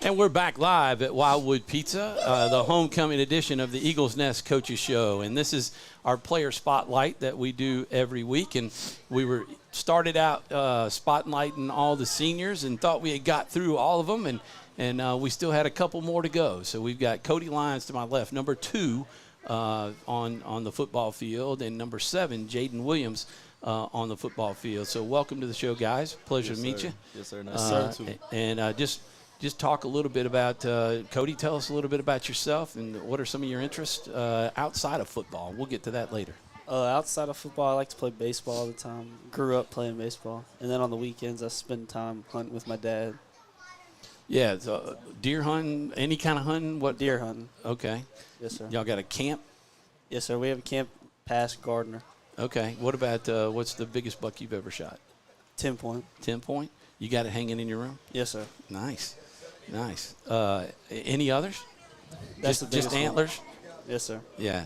And we're back live at Wildwood Pizza, the homecoming edition of the Eagles Nest Coaches Show. And this is our player spotlight that we do every week. And we started out spotlighting all the seniors and thought we had got through all of them. And we still had a couple more to go. So we've got Cody Lyons to my left, number 2 on the football field, and number 7, Jaden Williams, on the football field. So welcome to the show, guys. Pleasure to meet you. Yes, sir. Nice to meet you. And just talk a little bit about, Cody, tell us a little bit about yourself and what are some of your interests outside of football. We'll get to that later. Outside of football, I like to play baseball all the time. Grew up playing baseball. And then on the weekends, I spend time hunting with my dad. Yeah, so deer hunting, any kind of hunting? What? Deer hunting. Okay. Yes, sir. Y'all got a camp? Yes, sir. We have a camp past Gardner. Okay. What about, what's the biggest buck you've ever shot? 10 point. 10 point? You got it hanging in your room? Yes, sir. Nice. Nice. Any others? That's just antlers? One. Yes, sir. Yeah.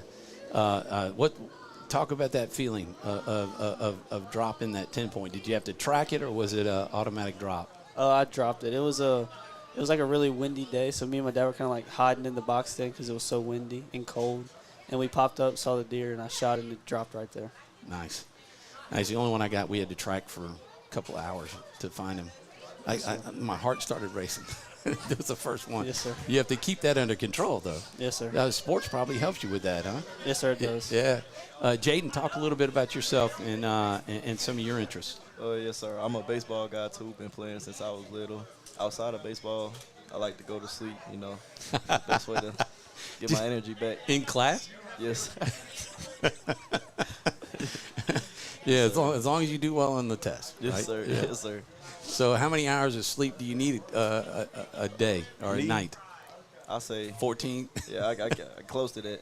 Talk about that feeling of dropping that 10 point. Did you have to track it, or was it an automatic drop? I dropped it. It was like a really windy day, so me and my dad were kind of like hiding in the box then because it was so windy and cold. And we popped up, saw the deer, and I shot it, and it dropped right there. Nice. Nice. The only one I got, we had to track for a couple of hours to find him. My heart started racing. That was the first one. Yes, sir. You have to keep that under control, though. Yes, sir. Sports probably helps you with that, huh? Yes, sir, it does. Yeah. Jaden, talk a little bit about yourself and some of your interests. Yes, sir. I'm a baseball guy, too. Been playing since I was little. Outside of baseball, I like to go to sleep, Best way to get my energy back. In class? Yes. Yeah, as long as you do well on the test. Yes, right? sir. Yeah. Yes, sir. So how many hours of sleep do you need a day or a night? I say 14. Yeah, I close to that.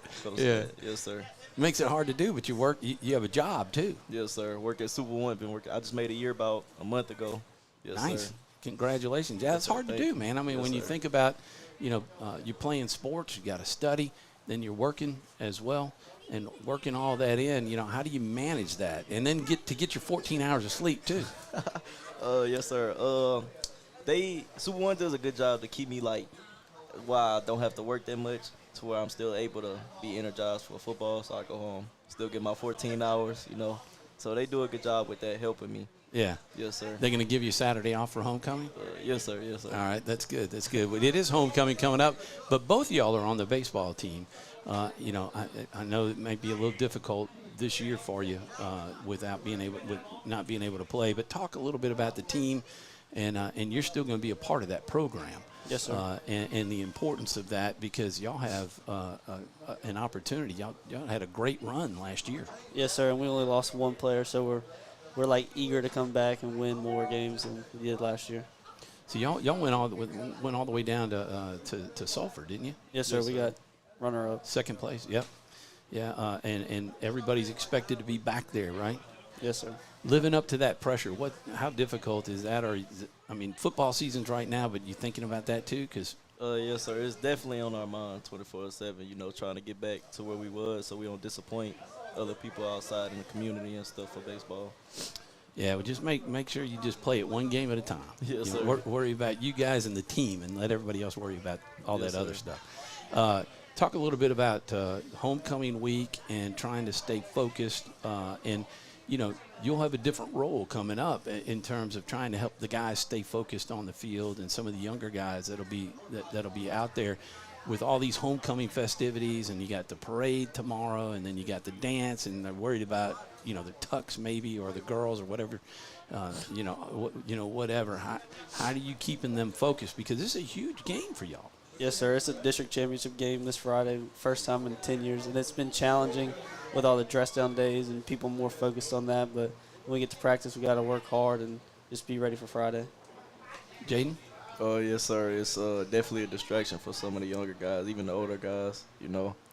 Yes, sir. Makes it hard to do, but you work. You have a job too. Yes, sir. Work at Super One. Been working. I just made a year about a month ago. Yes, nice. Sir. Congratulations. Yeah, it's hard to do, man. I mean, when you think about, you're playing sports, you got to study, then you're working as well, and working all that in. How do you manage that, and then get your 14 hours of sleep too? Yes, sir. Super One does a good job to keep me while I don't have to work that much, to where I'm still able to be energized for football. So I go home, still get my 14 hours, So they do a good job with that, helping me. Yeah. Yes, sir. They're going to give you Saturday off for homecoming? Yes, sir. Yes, sir. All right, that's good. That's good. Well, it is homecoming coming up, but both of y'all are on the baseball team. I know it might be a little difficult this year for you with not being able to play, but talk a little bit about the team, and you're still going to be a part of that program. Yes, sir. And the importance of that, because y'all have an opportunity. Y'all had a great run last year. Yes, sir. And we only lost one player, so we're eager to come back and win more games than we did last year. So y'all went all the way down to Sulphur, didn't you? Yes, sir. We got runner-up. Second place, yep. Yeah, and everybody's expected to be back there, right? Yes, sir. Living up to that pressure, how difficult is that? Or football season's right now, but you thinking about that too? Because yes, sir. It's definitely on our mind 24/7. Trying to get back to where we was, so we don't disappoint other people outside in the community and stuff for baseball. yeah, well, just make sure you just play it one game at a time. Yes, sir. Worry about you guys and the team, and let everybody else worry about all Yes, that other sir. stuff. Talk a little bit about homecoming week and trying to stay focused. And you'll have a different role coming up in terms of trying to help the guys stay focused on the field, and some of the younger guys that'll be out there with all these homecoming festivities. And you got the parade tomorrow, and then you got the dance, and they're worried about the tux maybe, or the girls, or whatever. Whatever. How do you keeping them focused, because this is a huge game for y'all? Yes, sir. It's a district championship game this Friday, first time in 10 years, and it's been challenging with all the dress-down days and people more focused on that. But when we get to practice, we got to work hard and just be ready for Friday. Jaden? Yes, sir. It's definitely a distraction for some of the younger guys, even the older guys.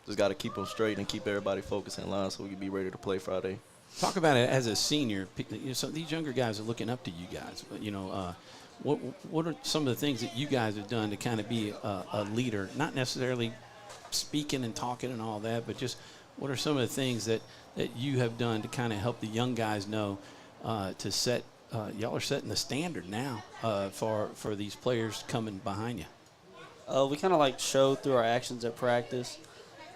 Just got to keep them straight and keep everybody focused in line so we can be ready to play Friday. Talk about it as a senior. So these younger guys are looking up to you guys. What are some of the things that you guys have done to kind of be a leader? Not necessarily speaking and talking and all that, but just what are some of the things that you have done to kind of help the young guys know to set y'all are setting the standard now for these players coming behind you? We kind of show through our actions at practice,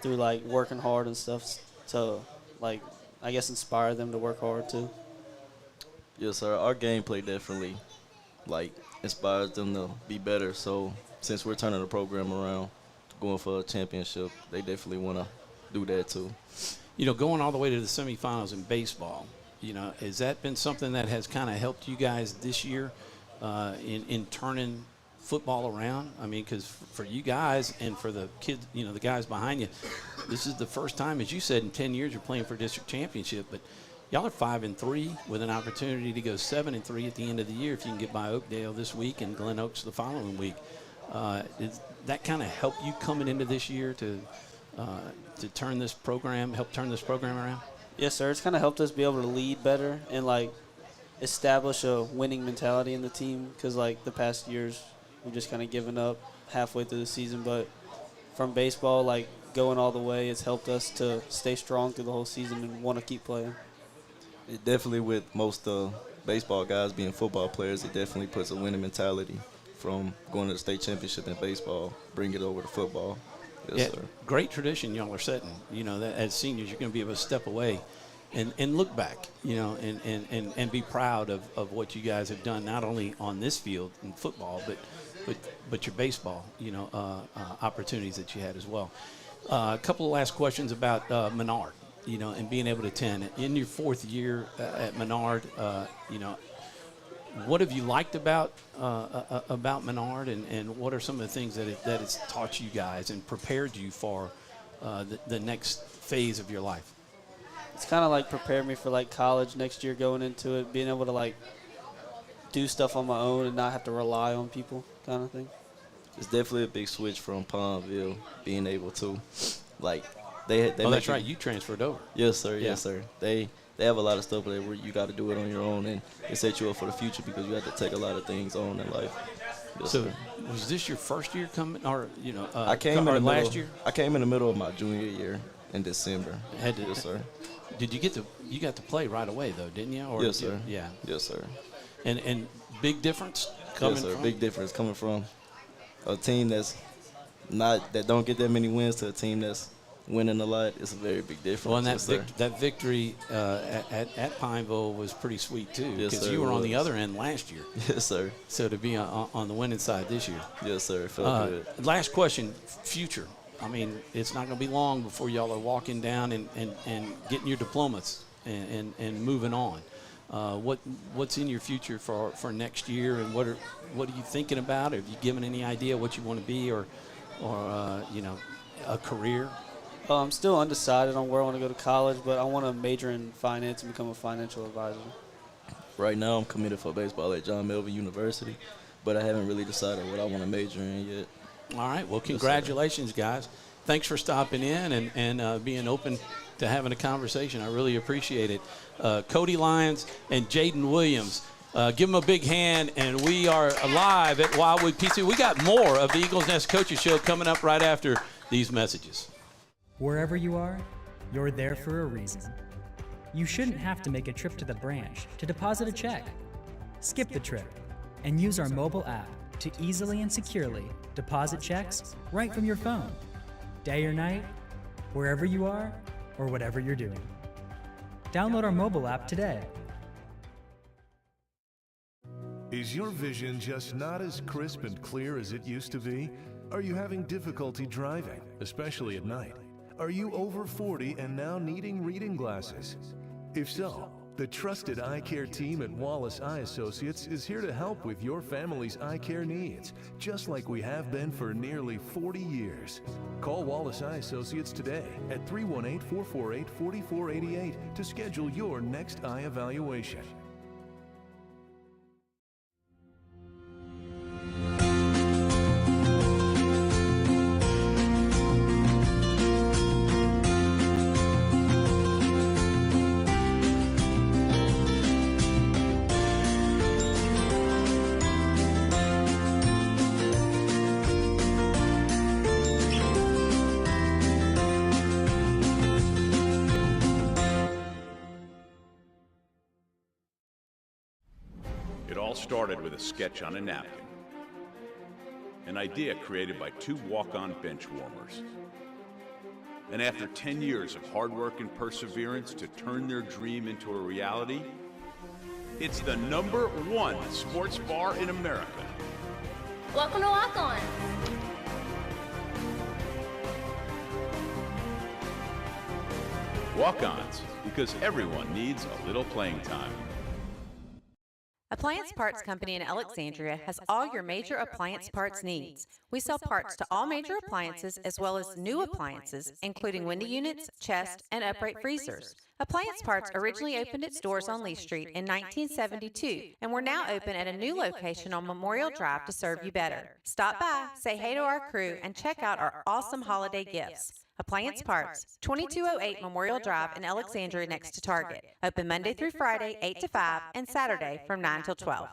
through working hard and stuff, to I guess inspire them to work hard too. Yes, sir. Our gameplay definitely inspires them to be better. So since we're turning the program around, going for a championship, they definitely want to do that too. Going all the way to the semifinals in baseball, has that been something that has kind of helped you guys this year in turning football around? I mean, because for you guys and for the kids, the guys behind you, this is the first time, as you said, in 10 years you're playing for a district championship. But y'all are 5-3 with an opportunity to go 7-3 at the end of the year if you can get by Oakdale this week and Glen Oaks the following week. Does that kind of help you coming into this year to help turn this program around? Yes, sir. It's kind of helped us be able to lead better and establish a winning mentality in the team, because the past years we've just kind of given up halfway through the season. But from baseball, going all the way, it's helped us to stay strong through the whole season and want to keep playing. It definitely, with most baseball guys being football players, it definitely puts a winning mentality from going to the state championship in baseball, bring it over to football. Yes, sir. Great tradition y'all are setting. That as seniors, you're going to be able to step away and look back, and be proud of what you guys have done, not only on this field in football, but your baseball, opportunities that you had as well. A couple of last questions about Menard, and being able to attend. In your fourth year at Menard, what have you liked about Menard, and what are some of the things that it's taught you guys and prepared you for the next phase of your life? It's kind of prepared me for college next year, going into it, being able to do stuff on my own and not have to rely on people, kind of thing. It's definitely a big switch from Palmville, being able to they that's right. You transferred over. Yes, sir. Yeah. Yes, sir. They have a lot of stuff where you got to do it on your own, and it sets you up for the future because you have to take a lot of things on in life. Yes, so, sir. Was this your first year coming, or I came in last year? I came in the middle of my junior year in December. Yes, sir. Did you got to play right away though, didn't you? Or yes, sir. Yeah. Yes, sir. And big difference coming yes, sir. from? Big difference coming from a team that don't get that many wins to a team that's winning a lot. It's a very big difference. Well, and yes, that victory at Pineville was pretty sweet too, yes, because you were on the other end last year. Yes, sir. So to be on the winning side this year. Yes, sir. It felt good. Last question: future. I mean, it's not going to be long before y'all are walking down and getting your diplomas and moving on. What's in your future for next year, and what are you thinking about? Have you given any idea what you want to be, or a career? I'm still undecided on where I want to go to college, but I want to major in finance and become a financial advisor. Right now, I'm committed for baseball at John Melvin University, but I haven't really decided what I want to major in yet. All right. Well, congratulations, guys. thanks for stopping in and being open to having a conversation. I really appreciate it. Cody Lyons and Jaden Williams. Give them a big hand, and we are live at Wildwood Pizza. We got more of the Eagles Nest Coaches Show coming up right after these messages. Wherever you are, you're there for a reason. You shouldn't have to make a trip to the branch to deposit a check. Skip the trip and use our mobile app to easily and securely deposit checks right from your phone, day or night, wherever you are or whatever you're doing. Download our mobile app today. Is your vision just not as crisp and clear as it used to be? Are you having difficulty driving, especially at night? Are you over 40 and now needing reading glasses? If so, the trusted eye care team at Wallace Eye Associates is here to help with your family's eye care needs, just like we have been for nearly 40 years. Call Wallace Eye Associates today at 318-448-4488 to schedule your next eye evaluation. It all started with a sketch on a napkin. An idea created by two walk-on bench warmers. And after 10 years of hard work and perseverance to turn their dream into a reality, it's the #1 sports bar in America. Welcome to Walk On. Walk-ons, because everyone needs a little playing time. Appliance Parts Company in Alexandria has all your major appliance parts needs. We sell parts to all major appliances as well as new appliances, including window units, chest, and upright freezers. Appliance Parts originally opened its doors on Lee Street in 1972, and we're now open at a new location on Memorial Drive to serve you better. Stop by, say hey to our crew, and check out our awesome holiday gifts. Appliance Parts, 2208 Memorial Drive in Alexandria next to Target. Open Monday through Friday, 8 to 5, and Saturday from 9 till 12.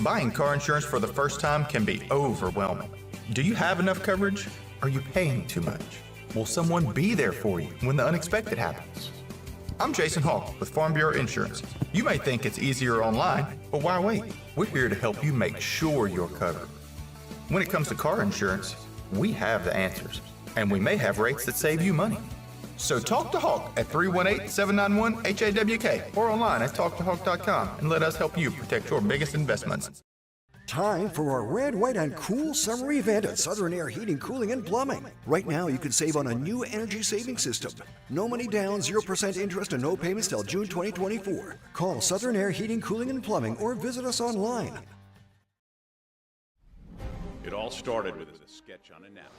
Buying car insurance for the first time can be overwhelming. Do you have enough coverage? Are you paying too much? Will someone be there for you when the unexpected happens? I'm Jason Hall with Farm Bureau Insurance. You may think it's easier online, but why wait? We're here to help you make sure you're covered. When it comes to car insurance, we have the answers, and we may have rates that save you money. So talk to Hawk at 318-791-HAWK or online at talktohawk.com and let us help you protect your biggest investments. Time for our red, white, and cool summer event at Southern Air Heating, Cooling, and Plumbing. Right now, you can save on a new energy saving system. No money down, 0% interest, and no payments till June 2024. Call Southern Air Heating, Cooling, and Plumbing or visit us online. It all started with a sketch on a napkin.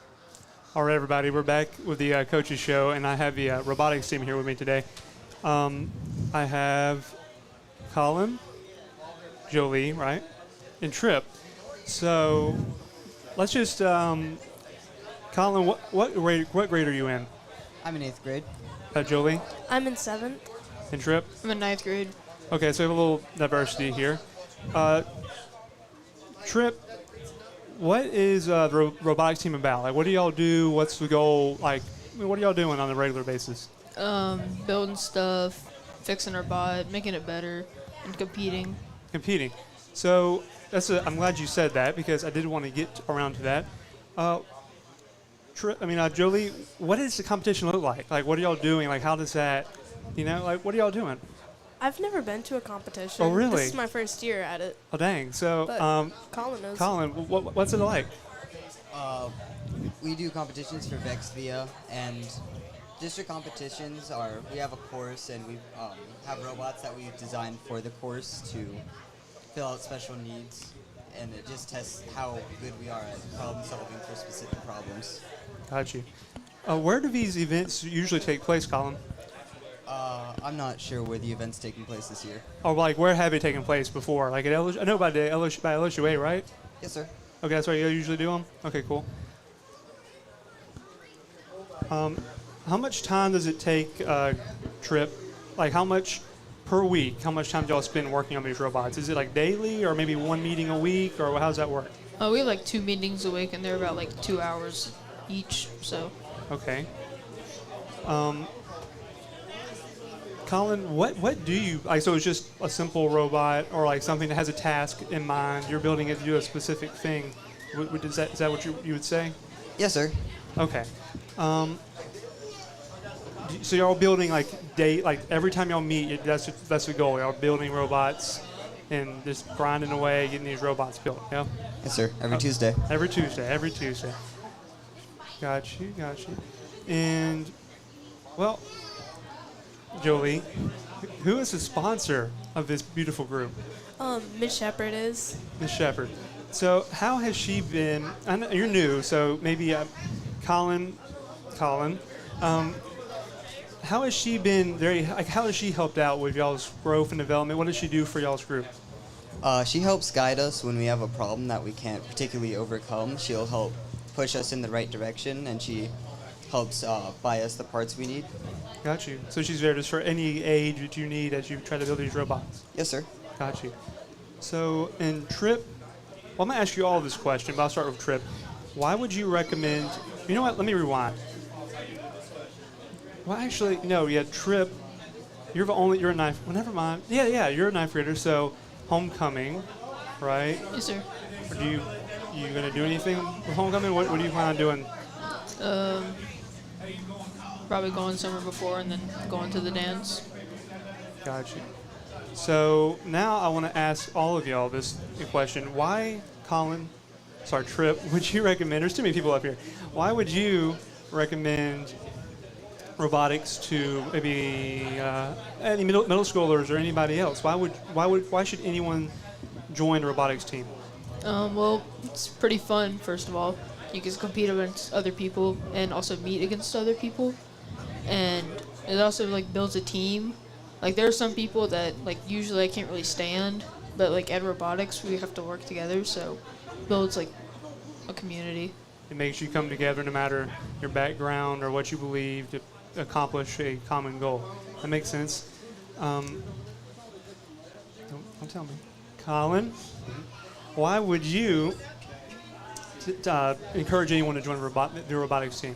All right, everybody, we're back with the Coaches Show, and I have the robotics team here with me today. I have Colin, Jolie, right, and Tripp. So let's just, Colin, what grade are you in? I'm in 8th grade. Jolie? I'm in 7th. And Tripp? I'm in 9th grade. Okay, so we have a little diversity here. Tripp, what is the robotics team about? Like, what do y'all do? What's the goal? Like, what are y'all doing on a regular basis? Building stuff, fixing our bot, making it better, and competing. Competing. So I'm glad you said that because I did want to get around to that. Jolie, what does the competition look like? Like, what are y'all doing? Like, how does that, what are y'all doing? I've never been to a competition. Oh, really? This is my first year at it. Oh, dang. So, Colin knows. Colin, what's it like? We do competitions for VexVia, and district competitions we have a course, and we have robots that we've designed for the course to fill out special needs, and it just tests how good we are at problem solving for specific problems. Got you. Where do these events usually take place, Colin? I'm not sure where the event's taking place this year. Or like where have they taken place before? Like at LSU, I know by LSUA, right? Yes, sir. Okay, that's where you usually do them? Okay, cool. How much time does it take, Trip? Like how much per week? How much time do y'all spend working on these robots? Is it like daily or maybe one meeting a week, or how does that work? We have like 2 meetings a week, and they're about like 2 hours each, so. Okay. Colin, what do you, like, so it's just a simple robot or like something that has a task in mind, you're building it to do a specific thing. Is that what you would say? Yes, sir. Okay. So y'all building like every time y'all meet, that's the goal. Y'all building robots and just grinding away, getting these robots built. Yeah. Yes, sir. Every Tuesday. Every Tuesday. Got you. And well, Jolie, who is the sponsor of this beautiful group? Miss Shepherd is. Miss Shepherd. So how has she been? I know you're new, so maybe Colin. How has she been how has she helped out with y'all's growth and development? What does she do for y'all's group? She helps guide us when we have a problem that we can't particularly overcome. She'll help push us in the right direction, and she helps buy us the parts we need. Got you. So she's there just for any aid that you need as you try to build these robots? Yes, sir. Got you. So, in Trip, well, I'm going to ask you all this question, but I'll start with Trip. Why would you recommend, you know what, let me rewind. Well, actually, no, yeah, Trip, you're a ninth, well, never mind. Yeah, you're a ninth grader, so homecoming, right? Yes, sir. Are you going to do anything with homecoming? What do you plan on doing? Probably going somewhere before and then going to the dance. Got you. So now I want to ask all of y'all this question. Why, Trip, would you recommend, there's too many people up here, why would you recommend robotics to maybe any middle schoolers or anybody else? Why should anyone join a robotics team? Well, it's pretty fun, first of all. You can compete against other people and also meet against other people. And it also like builds a team. Like there are some people that like usually I can't really stand, but like at robotics we have to work together, so it builds like a community. It makes you come together no matter your background or what you believe to accomplish a common goal. That makes sense. Don't tell me. Colin, why would you encourage anyone to join the robotics team?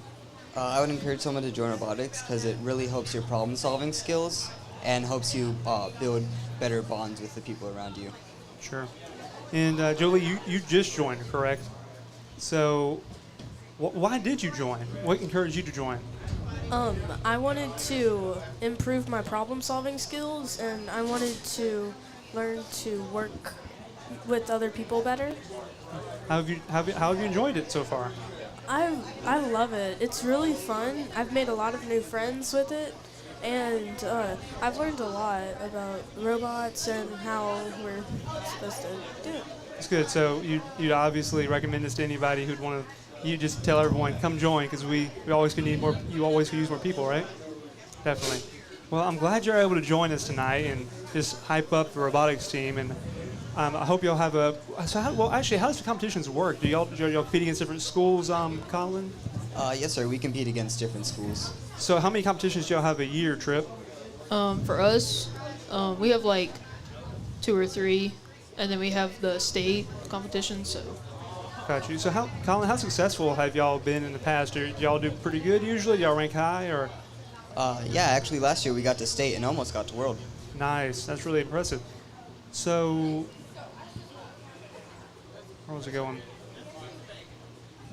I would encourage someone to join robotics because it really helps your problem-solving skills and helps you build better bonds with the people around you. Sure. And Jolie, you just joined, correct? So why did you join? What encouraged you to join? I wanted to improve my problem-solving skills, and I wanted to learn to work with other people better. How have you enjoyed it so far? I love it. It's really fun. I've made a lot of new friends with it, and I've learned a lot about robots and how we're supposed to do it. That's good. So you'd obviously recommend this to anybody who'd want to. You just tell everyone, come join, because we always could need more. You always could use more people, right? Definitely. Well, I'm glad you're able to join us tonight and just hype up the robotics team. And I hope y'all have a. So how does the competitions work? Do y'all compete against different schools, Colin? Yes, sir. We compete against different schools. So how many competitions do y'all have a year, Trip? For us, we have like 2 or 3, and then we have the state competition. So. Got you. So Colin, how successful have y'all been in the past? Do y'all do pretty good usually? Y'all rank high or? Yeah, actually last year we got to state and almost got to world. Nice. That's really impressive. So, where was it going?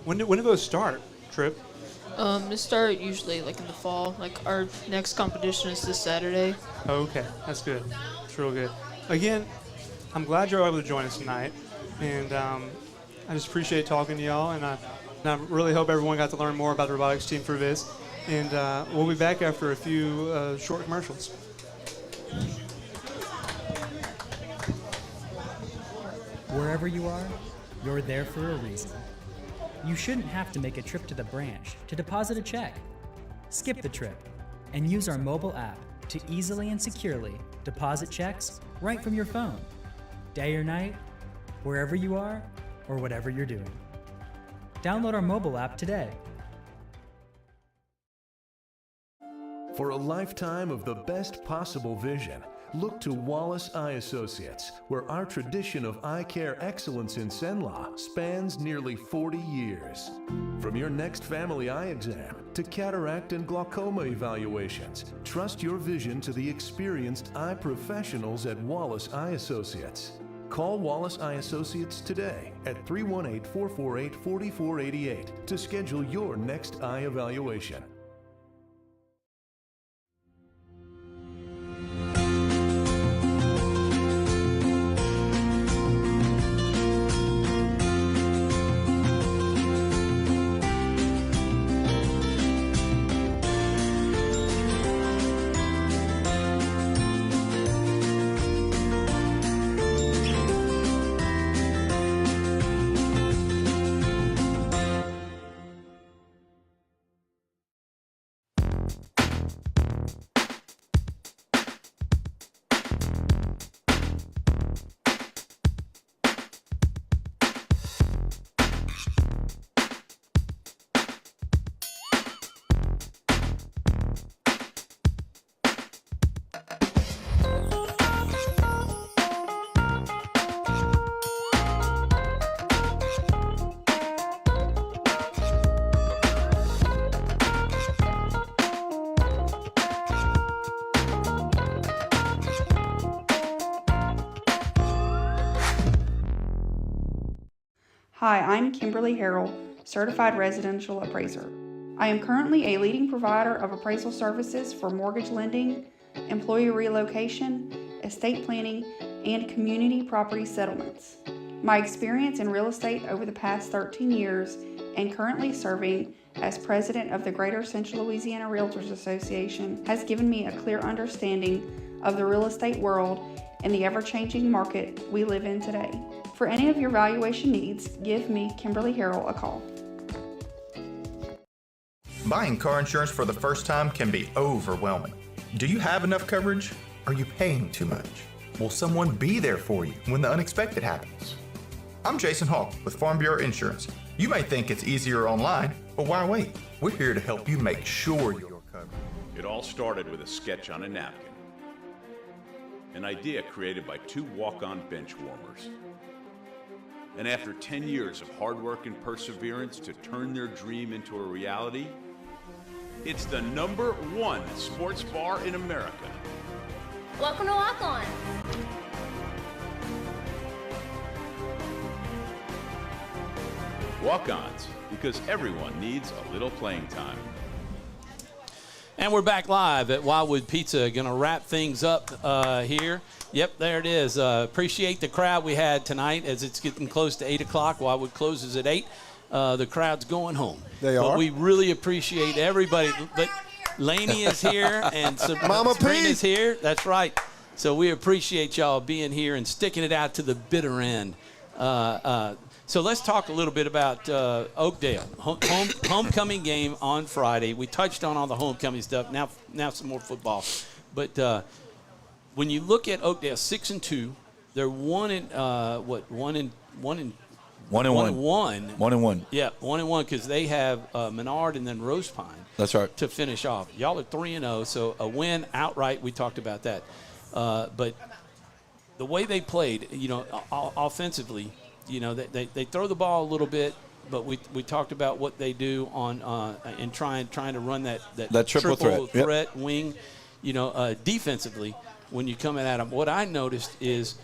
When do those start, Trip? They start usually like in the fall. Like our next competition is this Saturday. Okay, that's good. That's real good. Again, I'm glad you're able to join us tonight, and I just appreciate talking to y'all, and And I really hope everyone got to learn more about the robotics team through this. And we'll be back after a few short commercials. Wherever you are, you're there for a reason. You shouldn't have to make a trip to the branch to deposit a check. Skip the trip and use our mobile app to easily and securely deposit checks right from your phone. Day or night, wherever you are, or whatever you're doing. Download our mobile app today. For a lifetime of the best possible vision, look to Wallace Eye Associates, where our tradition of eye care excellence in Cenla spans nearly 40 years. From your next family eye exam to cataract and glaucoma evaluations, trust your vision to the experienced eye professionals at Wallace Eye Associates. Call Wallace Eye Associates today at 318-448-4488 to schedule your next eye evaluation. Hi, I'm Kimberly Harrell, Certified Residential Appraiser. I am currently a leading provider of appraisal services for mortgage lending, employee relocation, estate planning, and community property settlements. My experience in real estate over the past 13 years and currently serving as president of the Greater Central Louisiana Realtors Association has given me a clear understanding of the real estate world and the ever-changing market we live in today. For any of your valuation needs, give me, Kimberly Harrell, a call. Buying car insurance for the first time can be overwhelming. Do you have enough coverage? Are you paying too much? Will someone be there for you when the unexpected happens? I'm Jason Hawk with Farm Bureau Insurance. You may think it's easier online, but why wait? We're here to help you make sure you're covered. It all started with a sketch on a napkin. An idea created by two walk-on bench warmers. And after 10 years of hard work and perseverance to turn their dream into a reality, it's the #1 sports bar in America. Welcome to Walk On. Walk-ons, because everyone needs a little playing time. And we're back live at Wildwood Pizza. Going to wrap things up here. Yep, there it is. Appreciate the crowd we had tonight as it's getting close to 8 o'clock. Wildwood closes at 8. The crowd's going home. They are. But we really appreciate everybody. But Laney is here and Mama Sabrina's here. That's right. So we appreciate y'all being here and sticking it out to the bitter end. So let's talk a little bit about Oakdale. Homecoming game on Friday. We touched on all the homecoming stuff. Now some more football. But when you look at Oakdale, 6-2, they're 1-1. Yeah, 1-1 because they have Menard and then Rose Pine. That's right. To finish off. Y'all are 3-0, so a win outright. We talked about that. But the way they played, offensively. They throw the ball a little bit, but we talked about what they do on in trying to run that triple threat Yep. wing. Defensively, when you're coming at them, what I noticed is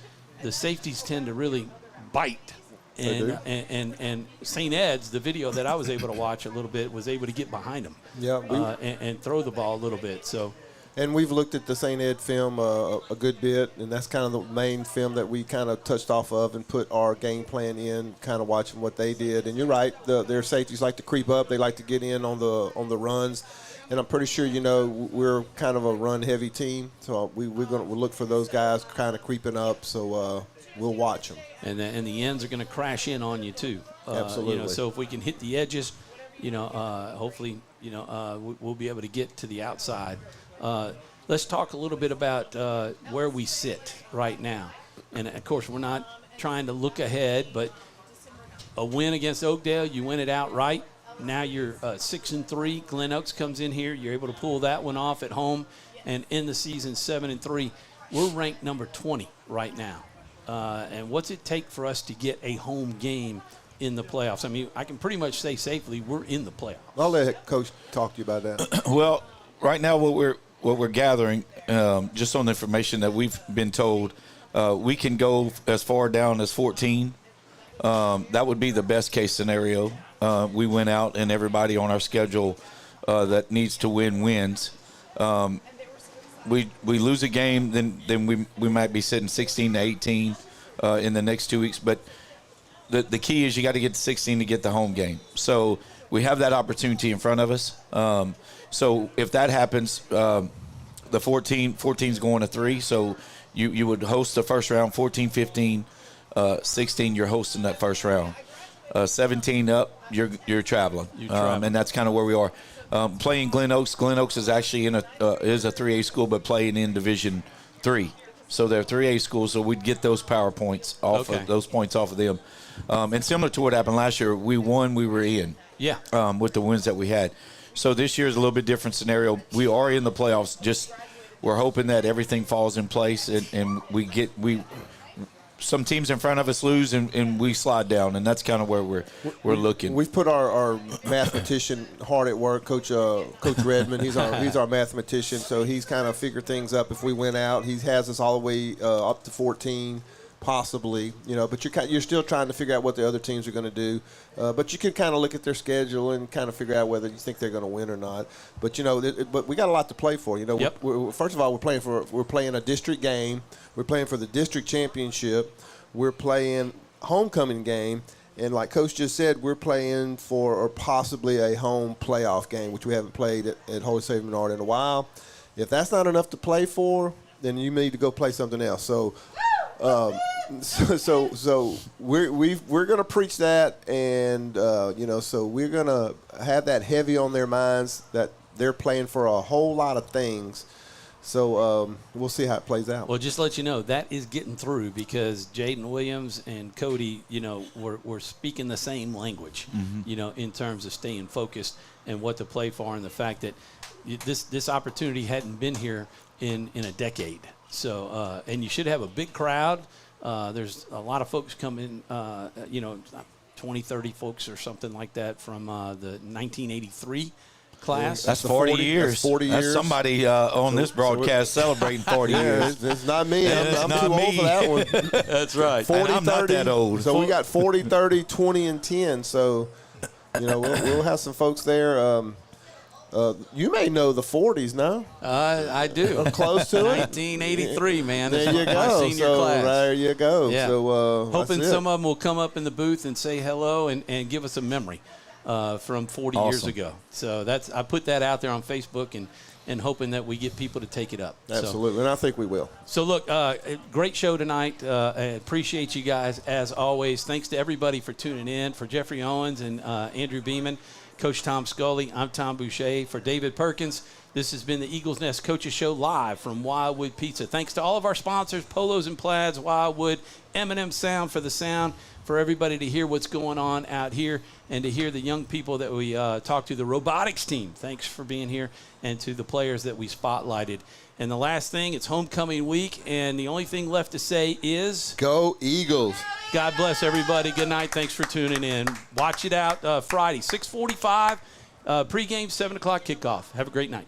the safeties tend to really bite. And St. Ed's, the video that I was able to watch a little bit, was able to get behind them. Yeah, and throw the ball a little bit. So And we've looked at the St. Ed film a good bit, and that's kind of the main film that we kind of touched off of and put our game plan in, kind of watching what they did. And you're right, their safeties like to creep up. They like to get in on the runs. And I'm pretty sure, we're kind of a run-heavy team, so we'll look for those guys kind of creeping up, so we'll watch them. And the ends are going to crash in on you, too. Absolutely. So if we can hit the edges, hopefully, we'll be able to get to the outside. Let's talk a little bit about where we sit right now. And, of course, we're not trying to look ahead, but a win against Oakdale, you win it outright. Now you're 6-3. Glen Oaks comes in here. You're able to pull that one off at home and end the season 7-3. We're ranked number 20 right now. And what's it take for us to get a home game in the playoffs? I mean, I can pretty much say safely we're in the playoffs. I'll let Coach talk to you about that. Well, right now what we're gathering, just on the information that we've been told, we can go as far down as 14. That would be the best case scenario. We went out and everybody on our schedule that needs to win wins. We lose a game, then we might be sitting 16-18 in the next 2 weeks. But the key is you got to get to 16 to get the home game. So we have that opportunity in front of us. So if that happens, the 14's going to 3. So you would host the first round, 14, 15, 16, you're hosting that first round. 17 up, you're traveling. And that's kind of where we are. Playing Glen Oaks. Glen Oaks is actually is a 3A school, but playing in Division 3. So they're 3A schools, so we'd get those power points off of those points off of them. And similar to what happened last year, we won, we were in. Yeah. With the wins that we had. So this year is a little bit different scenario. We are in the playoffs. Just we're hoping that everything falls in place and we some teams in front of us lose and we slide down, and that's kind of where we're looking. We've put our mathematician hard at work, Coach Redmond. He's our mathematician, so he's kind of figured things up. If we win out, he has us all the way up to 14, possibly. But you're still trying to figure out what the other teams are going to do. But you can kind of look at their schedule and kind of figure out whether you think they're going to win or not. But but we got a lot to play for. Yep. First of all, we're playing a district game. We're playing for the district championship. We're playing homecoming game, and like Coach just said, we're playing for or possibly a home playoff game, which we haven't played at Holy Savior Menard in a while. If that's not enough to play for, then you need to go play something else. So we're going to preach that, and so we're going to have that heavy on their minds that they're playing for a whole lot of things. So we'll see how it plays out. Well, just to let you know, that is getting through because Jaden Williams and Cody, we're speaking the same language, in terms of staying focused and what to play for, and the fact that this opportunity hadn't been here in a decade. So, and you should have a big crowd. There's a lot of folks coming, 20, 30 folks or something like that from the 1983 class. That's 40 years. That's 40 years. That's somebody on this broadcast celebrating 40 years. It's not me. I'm too old for that one. That's right. 40, I'm 30. not that old. So we got 40, 30, 20, and 10. So, we'll have some folks there. You may know the 40s now. I do. Close to it. 1983, man. There you My go. senior class. There you go. Yeah. So hoping some of them will come up in the booth and say hello and give us a memory from 40 years ago. So I put that out there on Facebook and hoping that we get people to take it up. Absolutely, and I think we will. So, look, great show tonight. I appreciate you guys, as always. Thanks to everybody for tuning in. For Jeffrey Owens and Andrew Beeman, Coach Tom Scully, I'm Tom Boucher. For David Perkins, this has been the Eagles Nest Coaches Show live from Wildwood Pizza. Thanks to all of our sponsors, Polos and Plaids, Wildwood, M&M Sound for the sound, for everybody to hear what's going on out here and to hear the young people that we talked to, the robotics team. Thanks for being here, and to the players that we spotlighted. And the last thing, it's homecoming week, and the only thing left to say is... Go Eagles. God bless everybody. Good night. Thanks for tuning in. Watch it out Friday, 6:45, pregame, 7 o'clock kickoff. Have a great night.